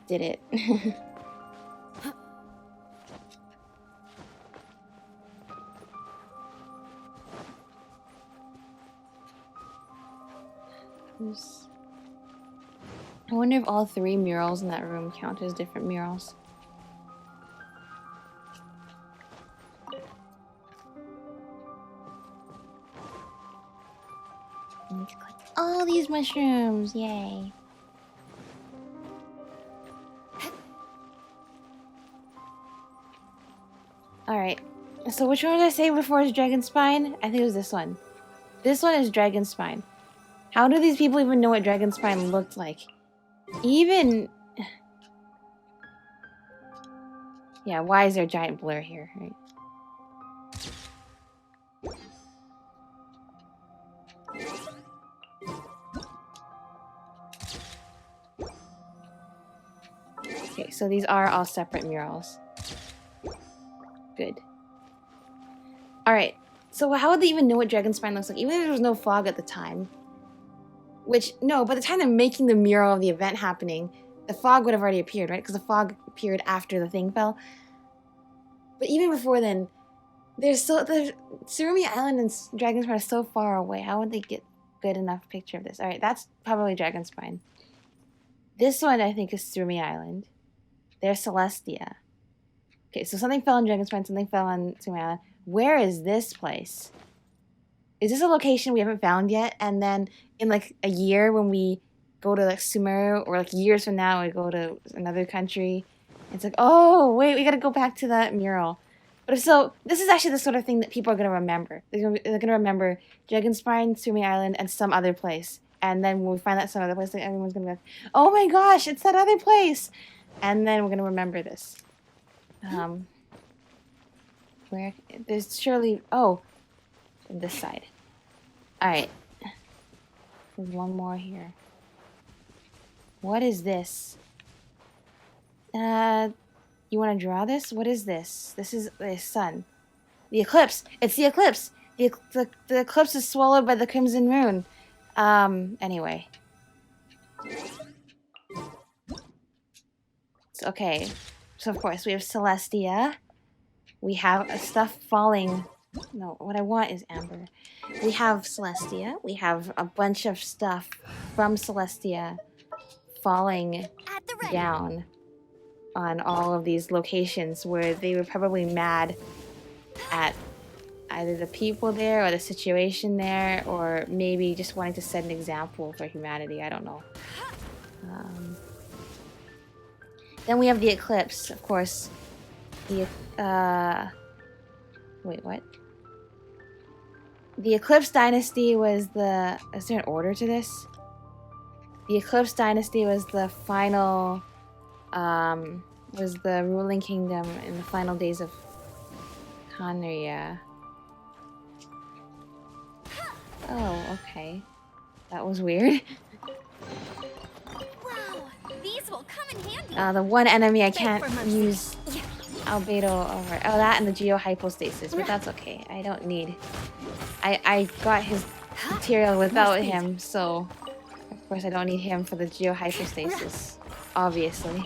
Did it. murals. I wonder if all 3 murals in that room count as different murals. I need to collect all these mushrooms! Yay! Alright, so which one did I say before is Dragon Spine? I think it was this one. This one is Dragon Spine. How do these people even know what Dragon Spine looked like? Even... Yeah, why is there a giant blur here, right? Okay, so these are all separate murals. Good. Alright, so how would they even know what Dragon Spine looks like? Even if there was no fog at the time. Which, no, by the time they're making the mural of the event happening, the fog would have already appeared, right? Because the fog appeared after the thing fell. But even before then, the Tsurumi Island and Dragon Spine are so far away. How would they get good enough picture of this? Alright, that's probably Dragon Spine. This one, I think, is Tsurumi Island. There's Celestia. Okay, so something fell on Dragon Spine, something fell on Tsurumi Island. Where is this place? Is this a location we haven't found yet? And then in like a year when we go to like Sumeru, or like years from now we go to another country, it's like, oh, wait, we gotta go back to that mural. But so, this is actually the sort of thing that people are gonna remember. They're gonna remember Dragon Spine, Tsurumi Island, and some other place. And then when we find that some other place, like, everyone's gonna be like, oh my gosh, it's that other place! And then we're gonna remember this. Where? There's surely... Oh! On this side. Alright. There's one more here. What is this? You want to draw this? What is this? This is the sun. The eclipse! It's the eclipse! The eclipse is swallowed by the crimson moon. Anyway. So, okay. So, of course, we have Celestia. We have stuff falling. No, what I want is amber. We have Celestia. We have a bunch of stuff from Celestia falling down on all of these locations where they were probably mad at either the people there or the situation there, or maybe just wanting to set an example for humanity. I don't know. Then we have the eclipse, of course. The wait, what? The Eclipse Dynasty was the... Is there an order to this? The Eclipse Dynasty was the final... was the ruling kingdom in the final days of Enkanomiya. Oh, okay. That was weird. Wow, these will come in handy. The one enemy I can't use Albedo over. Oh, that and the Geohypostasis, but that's okay. I don't need... I got his material without him, so of course I don't need him for the Geohypostasis. Obviously.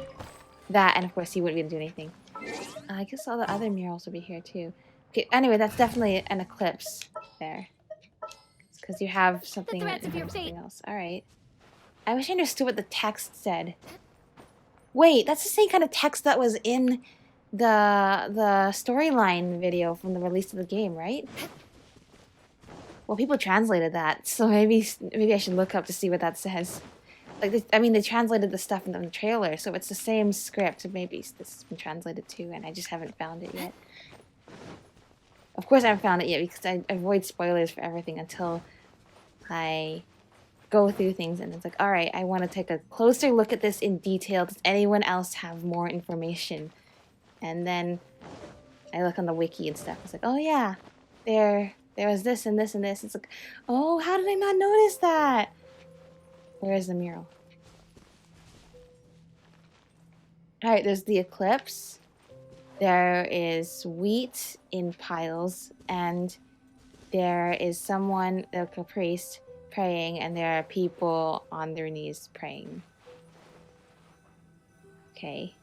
That, and of course he wouldn't be able to do anything. I guess all the other murals will be here too. Okay, anyway, that's definitely an eclipse there. Because you have something, something else. Alright. I wish I understood what the text said. Wait, that's the same kind of text that was in the storyline video from the release of the game, right? Well, people translated that, so maybe I should look up to see what that says. Like, I mean, they translated the stuff in the trailer, so it's the same script. Maybe this has been translated too, and I just haven't found it yet. Of course I haven't found it yet, because I avoid spoilers for everything until I go through things, and it's like, alright, I want to take a closer look at this in detail. Does anyone else have more information? And then I look on the wiki and stuff. It's like, oh yeah, there was this and this and this. It's like, oh, how did I not notice that? Where is the mural? Alright, there's the eclipse. There is wheat in piles, and there is someone, like a priest, praying, and there are people on their knees praying. Okay.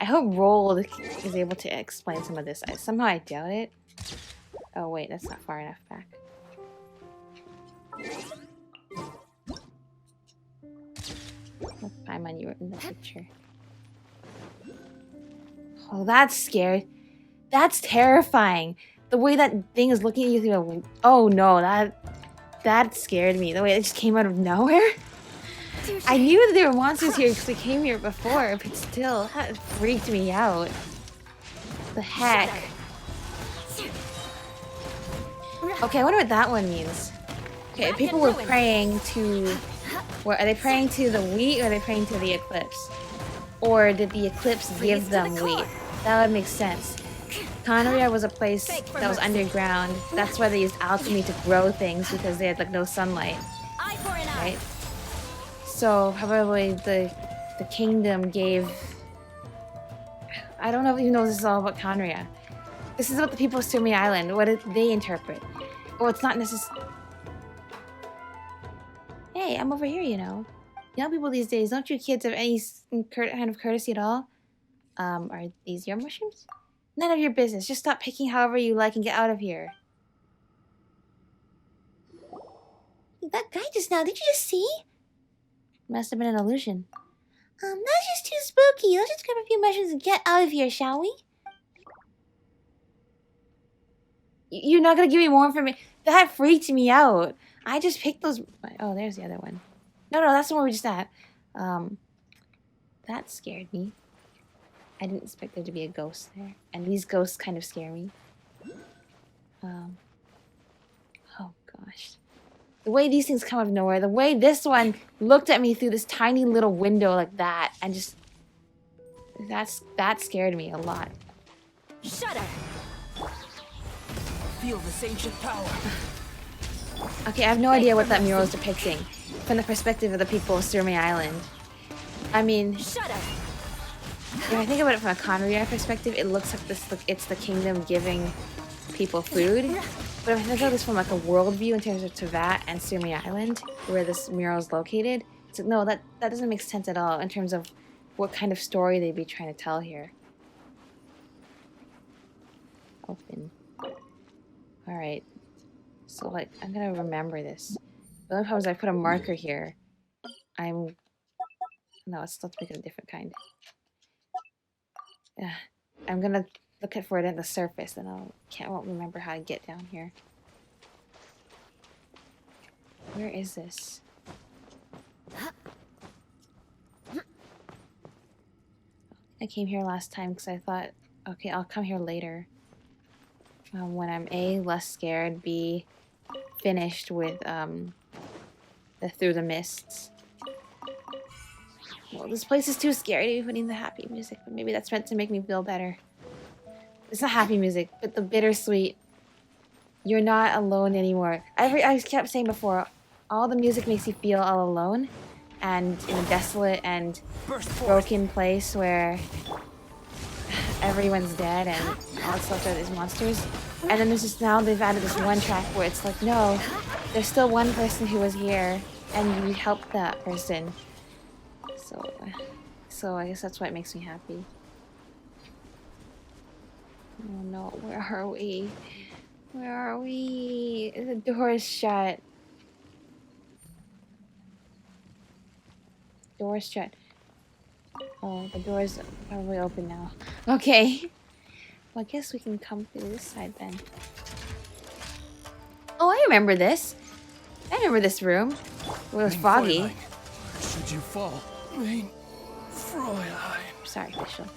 I hope Rold is able to explain some of this. Somehow I doubt it. Oh wait, that's not far enough back. What Paimon you were in the picture? Oh, that's scary. That's terrifying. The way that thing is looking at you through a... Oh no, that scared me. The way it just came out of nowhere. I knew that there were monsters here because we came here before, but still, that freaked me out. The heck? Okay, I wonder what that one means. Okay, people were praying to... What, are they praying to the wheat or are they praying to the eclipse? Or did the eclipse give them wheat? That would make sense. Enkanomiya was a place that was underground. That's why they used alchemy to grow things because they had like no sunlight. Right? So probably the kingdom gave... I don't know if you know this is all about Enkanomiya. This is about the people of Tsurumi Island. What did they interpret? Oh, it's not necessary. Hey, I'm over here, you know. Young people these days, don't you kids have any kind of courtesy at all? Are these your mushrooms? None of your business. Just stop picking however you like and get out of here. That guy just now, did you just see? Must have been an illusion. That's just too spooky. Let's just grab a few mushrooms and get out of here, shall we? You're not gonna give me more information? That freaked me out. I just picked those... Oh, there's the other one. No, that's the one we were just at. That scared me. I didn't expect there to be a ghost there. And these ghosts kind of scare me. Oh gosh. The way these things come out of nowhere. The way this one looked at me through this tiny little window like that. And just... That scared me a lot. Shut up! Feel this ancient power. Okay, I have no idea what that mural is depicting. From the perspective of the people of Tsurumi Island. I mean... Shut up! If I think about it from a Enkanomiya perspective, it looks like this. It's the kingdom giving people food. But if I think about this from like a worldview in terms of Teyvat and Tsurumi Island, where this mural is located, it's like, no, that doesn't make sense at all in terms of what kind of story they'd be trying to tell here. Open. All right. So like, I'm gonna remember this. The only problem is I put a marker here. No, let's make it a different kind. I'm gonna look for it at the surface, and I won't remember how to get down here. Where is this? I came here last time because I thought, okay, I'll come here later. When I'm A, less scared, B, finished with the Through the Mists. Well, this place is too scary to be putting the happy music, but maybe that's meant to make me feel better. It's not happy music, but the bittersweet. You're not alone anymore. I kept saying before, all the music makes you feel all alone, and in a desolate and broken place where everyone's dead and all that's left are these monsters. And then there's just now they've added this one track where it's like, no, there's still one person who was here, and you helped that person. So I guess that's why it makes me happy. Oh no, where are we? Where are we? The door is shut. Door is shut. Oh, the door is probably open now. Okay. Well, I guess we can come through this side then. Oh, I remember this. I remember this room. It was foggy. Where should you fall? Mein Fräulein. Sorry, Fischl.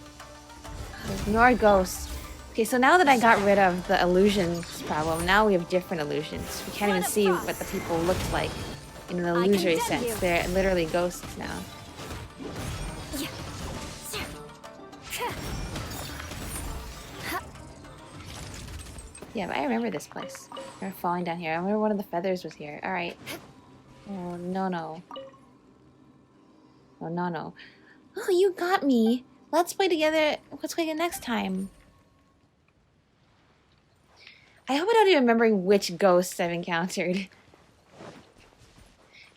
Ignore ghosts. Okay, so now that I got rid of the illusions problem, now we have different illusions. We can't even see what the people looked like in an illusory sense. They're literally ghosts now. Yeah, but I remember this place. We're falling down here. I wonder one of the feathers was here. Alright. Oh, no. Oh, no. Oh, you got me. Let's play together. Let's play again next time. I hope I don't even remember which ghosts I've encountered.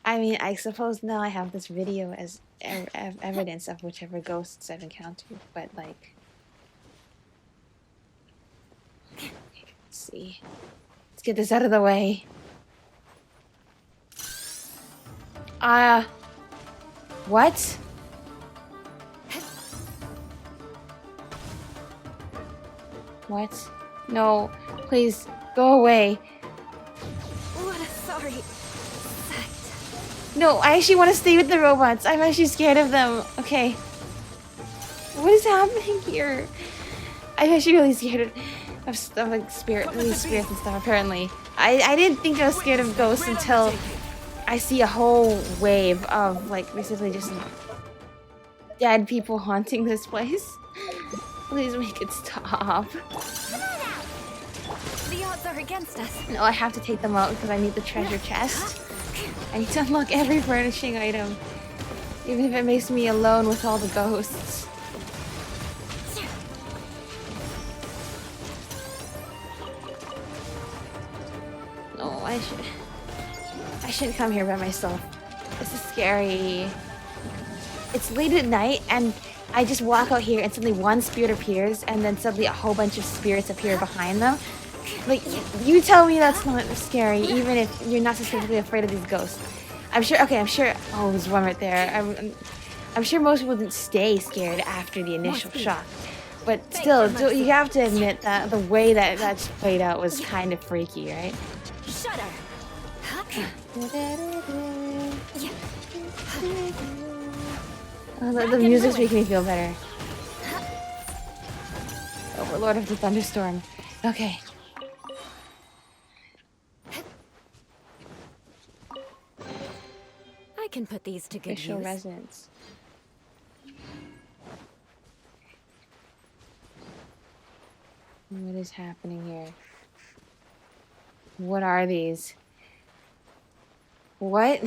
I mean, I suppose now I have this video as evidence of whichever ghosts I've encountered, but like... Okay, let's see. Let's get this out of the way. What? What? No, please, go away. What a sorry sight. No, I actually want to stay with the robots. I'm actually scared of them. Okay. What is happening here? I'm actually really scared of stuff like these spirits and stuff, apparently. I didn't think I was scared of ghosts until I see a whole wave of, like, basically just dead people haunting this place. Please make it stop. The odds are against us. No, I have to take them out because I need the treasure chest. I need to unlock every furnishing item. Even if it makes me alone with all the ghosts. No, I shouldn't come here by myself. This is scary. It's late at night and I just walk out here and suddenly one spirit appears and then suddenly a whole bunch of spirits appear behind them. Like, you tell me that's not scary, even if you're not specifically afraid of these ghosts. I'm sure, okay, I'm sure, oh, there's one right there. I'm sure most people didn't stay scared after the initial shock. But still, you have to admit that the way that that's played out was kind of freaky, right? Shudder. Oh, the music's making me feel better. Overlord of the Thunderstorm. Okay. I can put these to good Official use. residence. What is happening here? What are these? What?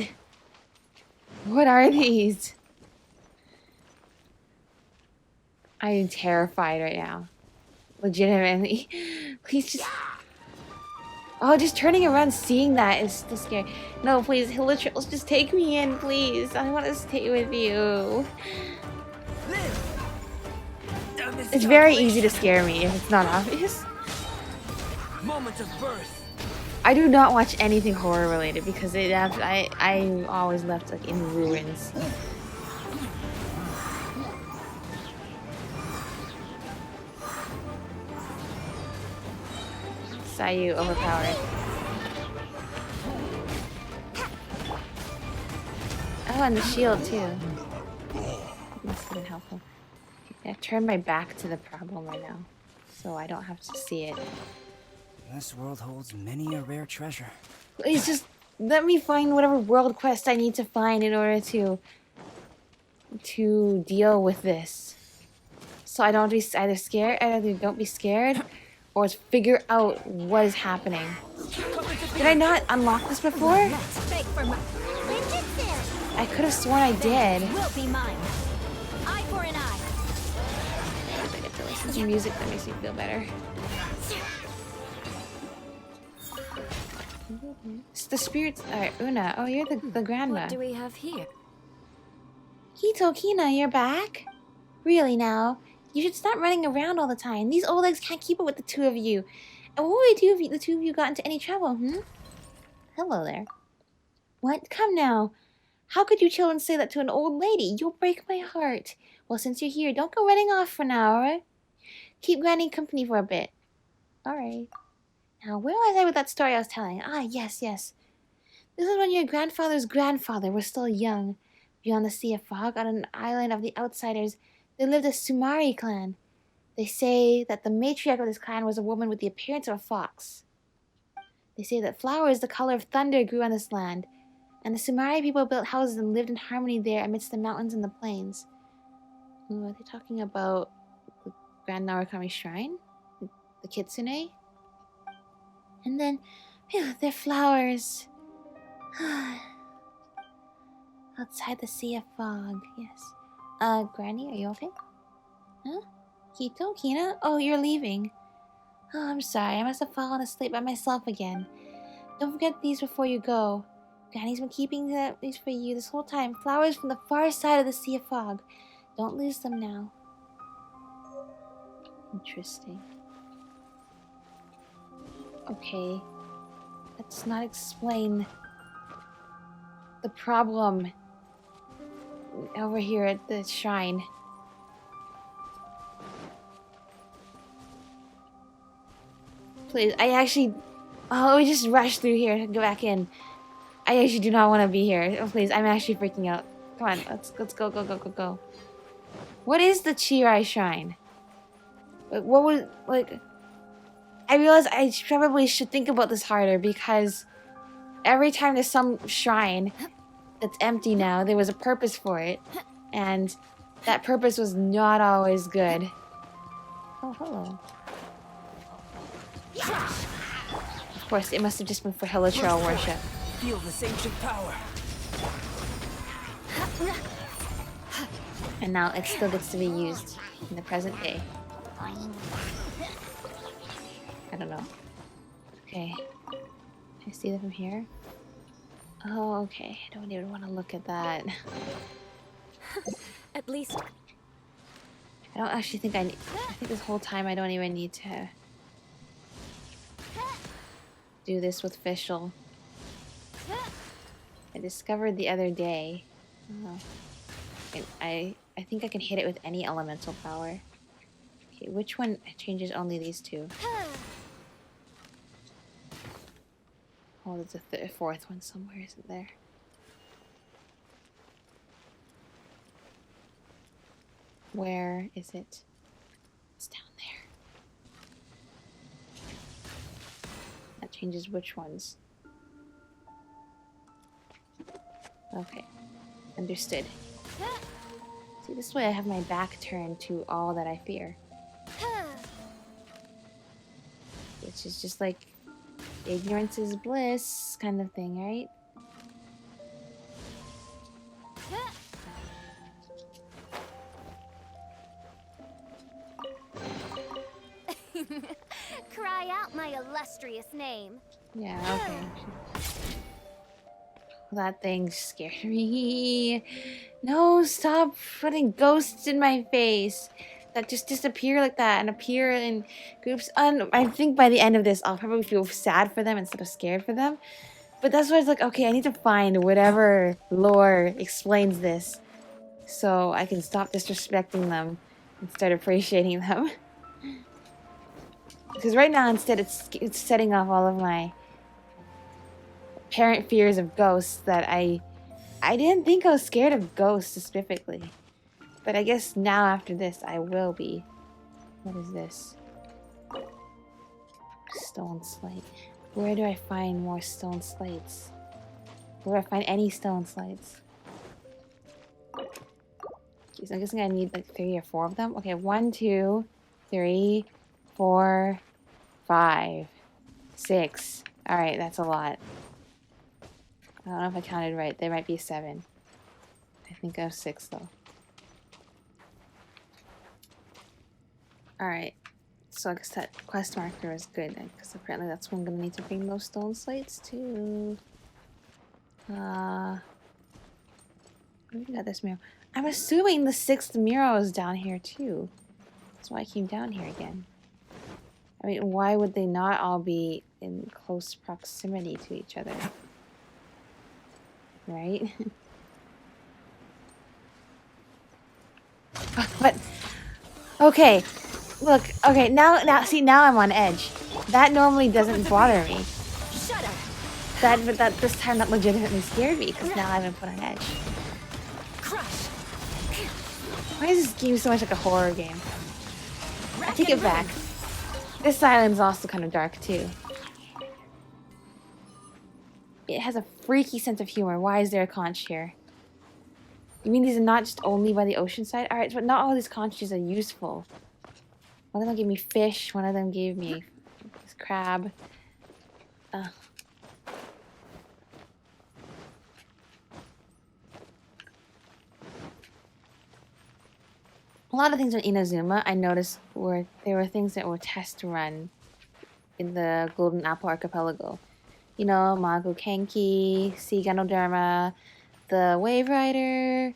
What are these? I am terrified right now. Legitimately. Please just... Oh, just turning around seeing that is still scary. No, please, Hilichurls, just take me in, please. I want to stay with you. It's very easy to scare me if it's not obvious. Moment of birth. I do not watch anything horror related because I'm always left like in ruins. Sayu overpowered. Oh, and the shield too. Must have been helpful. I turn my back to the problem right now, so I don't have to see it. This world holds many a rare treasure. Please just let me find whatever world quest I need to find in order to deal with this. So I don't be either scared, either don't be scared, or figure out what is happening. Did I not unlock this before? Fake for my I could have sworn I did. will be mine. Eye for an eye. I get to listen to music that makes me feel better. It's the spirits. Alright, Una. Oh, you're the grandma. What do we have here? Kina, you're back? Really now? You should stop running around all the time. These old legs can't keep up with the two of you. And what would we do if the two of you got into any trouble, Hello there. What? Come now. How could you children say that to an old lady? You'll break my heart. Well, since you're here, don't go running off for now, alright? Keep Granny company for a bit. Alright. Now, where was I with that story I was telling? Ah, yes. This is when your grandfather's grandfather was still young. Beyond the Sea of Fog, on an island of the outsiders, there lived a Sumari clan. They say that the matriarch of this clan was a woman with the appearance of a fox. They say that flowers the color of thunder grew on this land, and the Sumari people built houses and lived in harmony there amidst the mountains and the plains. Ooh, are they talking about the Grand Narukami Shrine? The Kitsune? And then, phew, their flowers. Outside the Sea of Fog, yes. Granny, are you okay? Huh? Kina? Oh, you're leaving. Oh, I'm sorry. I must have fallen asleep by myself again. Don't forget these before you go. Granny's been keeping these for you this whole time. Flowers from the far side of the Sea of Fog. Don't lose them now. Interesting. Okay. Let's not explain the problem. over here at the shrine. Please, I actually... Oh, we just rush through here. Go back in. I actually do not want to be here. Oh, please, I'm actually freaking out. Come on, let's go, go, go, go, go. What is the Chirai Shrine? Like, what was... Like... I realize I probably should think about this harder because every time there's some shrine that's empty now, there was a purpose for it. And that purpose was not always good. Oh, hello. Of course, it must have just been for Hilichurl worship. Feel this ancient power. And now it still gets to be used in the present day. I don't know. Okay. Can I see that from here? Oh, okay. I don't even want to look at that. At least I don't actually think I think this whole time I don't even need to do this with Fischl. I discovered the other day. I think I can hit it with any elemental power. Okay, which one changes only these two? Oh, there's a fourth one somewhere, isn't there? Where is it? It's down there. That changes which ones. Okay. Understood. See, this way I have my back turned to all that I fear. Which is just like ignorance is bliss kind of thing, right? cry out my illustrious name. Yeah, okay. That thing scared me. No, stop putting ghosts in my face. That just disappear like that and appear in groups. I think by the end of this, I'll probably feel sad for them instead of scared for them. But that's why it's like, okay, I need to find whatever lore explains this so I can stop disrespecting them and start appreciating them. Because right now, instead, it's setting off all of my apparent fears of ghosts that I didn't think I was scared of ghosts specifically. But I guess now after this, I will be. What is this? Stone slate. Where do I find more stone slates? Where do I find any stone slates? Okay, so I'm guessing I need like 3 or 4 of them. Okay, 1, 2, 3, 4, 5, 6. Alright, that's a lot. I don't know if I counted right. There might be 7. I think I have 6 though. Alright. So I guess that quest marker is good because apparently that's when I'm gonna need to bring those stone slates to. We got this mirror. I'm assuming the 6th mirror is down here too. That's why I came down here again. I mean, why would they not all be in close proximity to each other? Right? But okay. Look, okay, now see, now I'm on edge. That normally doesn't bother me. Shut up. But this time that legitimately scared me because now I've been put on edge. Crush. Why is this game so much like a horror game? I take it back. This island's also kind of dark too. It has a freaky sense of humor. Why is there a conch here? You mean these are not just only by the ocean side? Alright, but not all these conches are useful. One of them gave me fish, one of them gave me this crab. A lot of things in Inazuma I noticed there were things that were test run in the Golden Apple Archipelago. You know, Magu Kenki, Sea Ganoderma, the Wave Rider,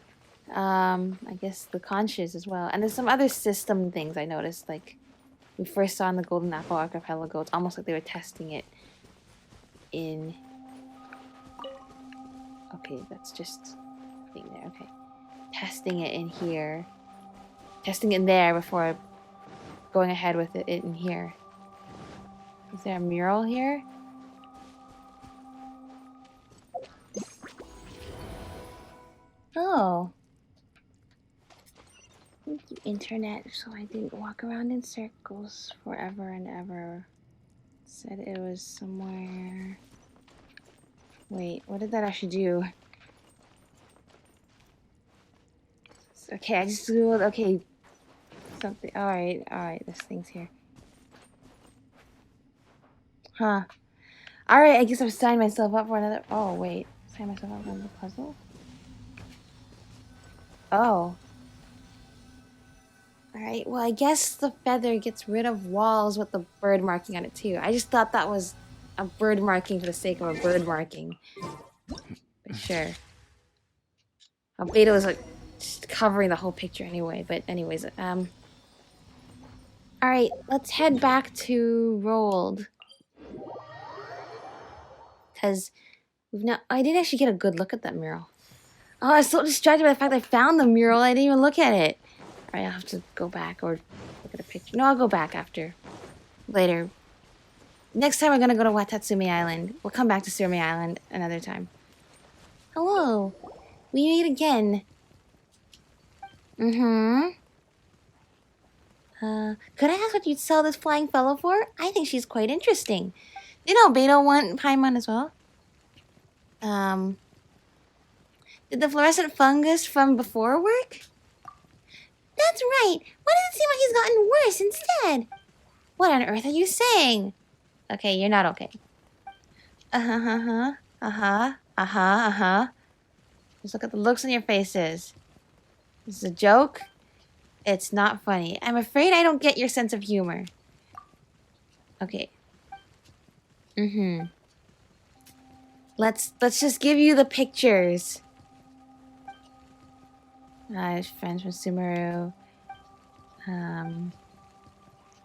I guess the conches as well. And there's some other system things I noticed, like we first saw in the Golden Apple Archipelago. It's almost like they were testing it in... Okay, that's just being there, okay. testing it in here. Testing it in there before going ahead with it in here. Is there a mural here? Oh. Thank you, internet, so I didn't walk around in circles forever and ever. Said it was somewhere... Wait, what did that actually do? Okay, I just googled, okay. Something, alright, this thing's here. Huh. Alright, I guess I've signed myself up for another... Oh, wait. Sign myself up for another puzzle? Oh. Alright, well, I guess the feather gets rid of walls with the bird marking on it, too. I just thought that was a bird marking for the sake of a bird marking. But sure. Beta was, like, just covering the whole picture anyway. But anyways, Alright, let's head back to Rolled. Because we've not... I didn't actually get a good look at that mural. Oh, I was so distracted by the fact I found the mural, I didn't even look at it. Alright, I'll have to go back or look at a picture. No, I'll go back after. Later. Next time we're gonna go to Tsurumi Island. We'll come back to Tsurumi Island another time. Hello. We meet again. Mm-hmm. Could I ask what you'd sell this flying fellow for? I think she's quite interesting. Did Albedo want Paimon as well? Did the fluorescent fungus from before work? That's right. Why does it seem like he's gotten worse instead? What on earth are you saying? Okay, you're not okay. Just look at the looks on your faces. This is a joke? It's not funny. I'm afraid I don't get your sense of humor. Okay. Let's just give you the pictures. Friends from Sumeru.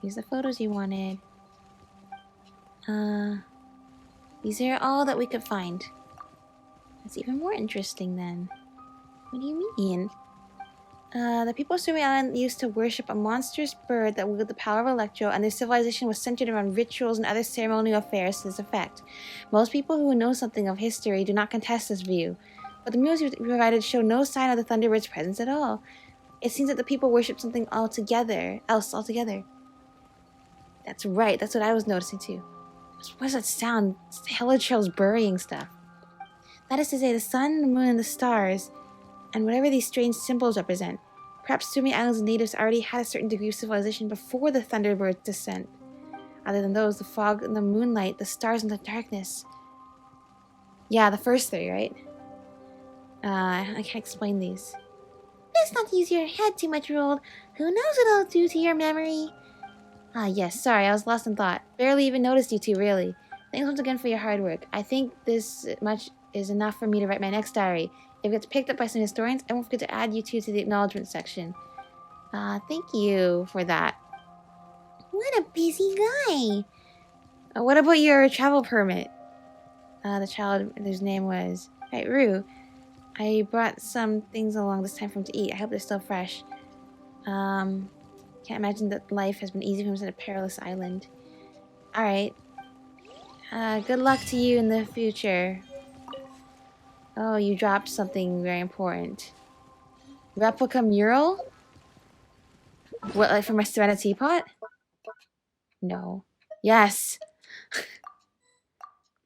Here's the photos you wanted. These are all that we could find. That's even more interesting then. What do you mean? The people of Tsurumi Island used to worship a monstrous bird that wielded the power of Electro, and their civilization was centered around rituals and other ceremonial affairs to this effect. Most people who know something of history do not contest this view, but the murals you provided show no sign of the Thunderbird's presence at all. It seems that the people worship something else altogether. That's right, that's what I was noticing too. What does that sound? It's the Helitrail's burying stuff. That is to say, the sun, the moon, and the stars, and whatever these strange symbols represent. Perhaps Tsurumi Island's natives already had a certain degree of civilization before the Thunderbird's descent. Other than those, the fog and the moonlight, the stars and the darkness. Yeah, the first three, right? I can't explain these. Let's not use your head too much, Rolled. Who knows what it'll do to your memory? Ah, yes, sorry, I was lost in thought. Barely even noticed you two, really. Thanks once again for your hard work. I think this much is enough for me to write my next diary. If it gets picked up by some historians, I won't forget to add you two to the acknowledgement section. Thank you for that. What a busy guy. What about your travel permit? The child whose name was... Right, Rue. I brought some things along this time for him to eat. I hope they're still fresh. Can't imagine that life has been easy for him on a perilous island. Alright. Good luck to you in the future. Oh, you dropped something very important. Replica mural? What, like from my Savannah teapot? No. Yes!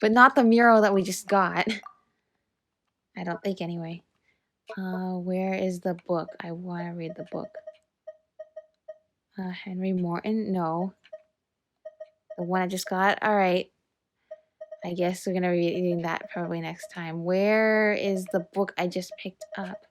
But not the mural that we just got. I don't think, anyway. Where is the book? I want to read the book. Henry Morton? No. The one I just got? Alright. I guess we're gonna be reading that probably next time. Where is the book I just picked up?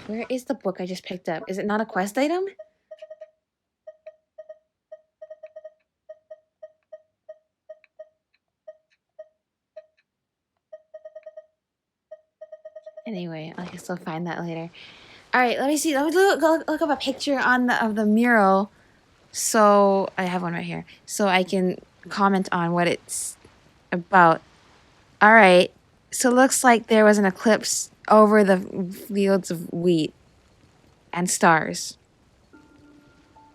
Where is the book I just picked up? Is it not a quest item? Anyway, I guess I'll find that later. All right, let me see. Let me look up a picture on the mural. So I have one right here, so I can comment on what it's about. All right, so it looks like there was an eclipse over the fields of wheat and stars.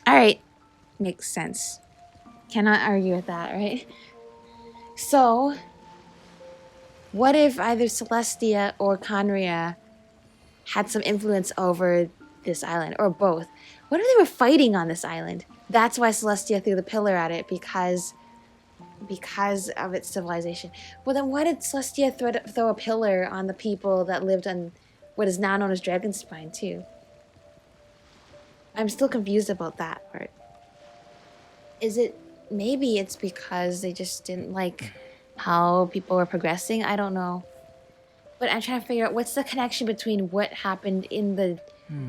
All right, makes sense. Cannot argue with that, right? So, what if either Celestia or Conria had some influence over this island, or both? What if they were fighting on this island? That's why Celestia threw the pillar at it, because of its civilization. Well, then why did Celestia throw a pillar on the people that lived on what is now known as Dragonspine, too? I'm still confused about that part. Is it... Maybe it's because they just didn't like how people were progressing? I don't know. But I'm trying to figure out what's the connection between what happened in the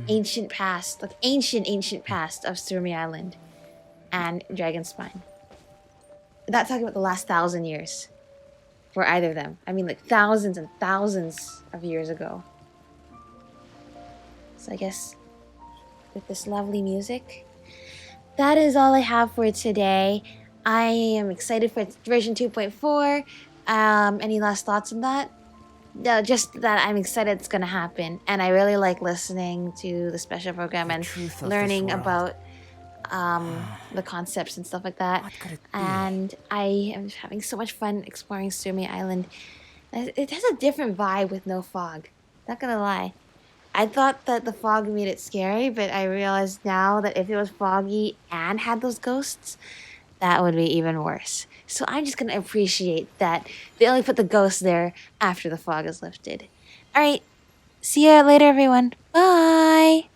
ancient past, like ancient past of Tsurumi Island and Dragonspine. Not talking about the last 1,000 years for either of them. I mean, like thousands and thousands of years ago. So I guess with this lovely music, that is all I have for today. I am excited for version 2.4. Any last thoughts on that? No, just that I'm excited it's gonna happen, and I really like listening to the special program and learning about the concepts and stuff like that. What could it be? And I am having so much fun exploring Tsurumi Island. It has a different vibe with no fog. Not gonna lie. I thought that the fog made it scary, but I realized now that if it was foggy and had those ghosts, that would be even worse. So I'm just gonna appreciate that they only put the ghosts there after the fog is lifted. Alright, see you later everyone. Bye!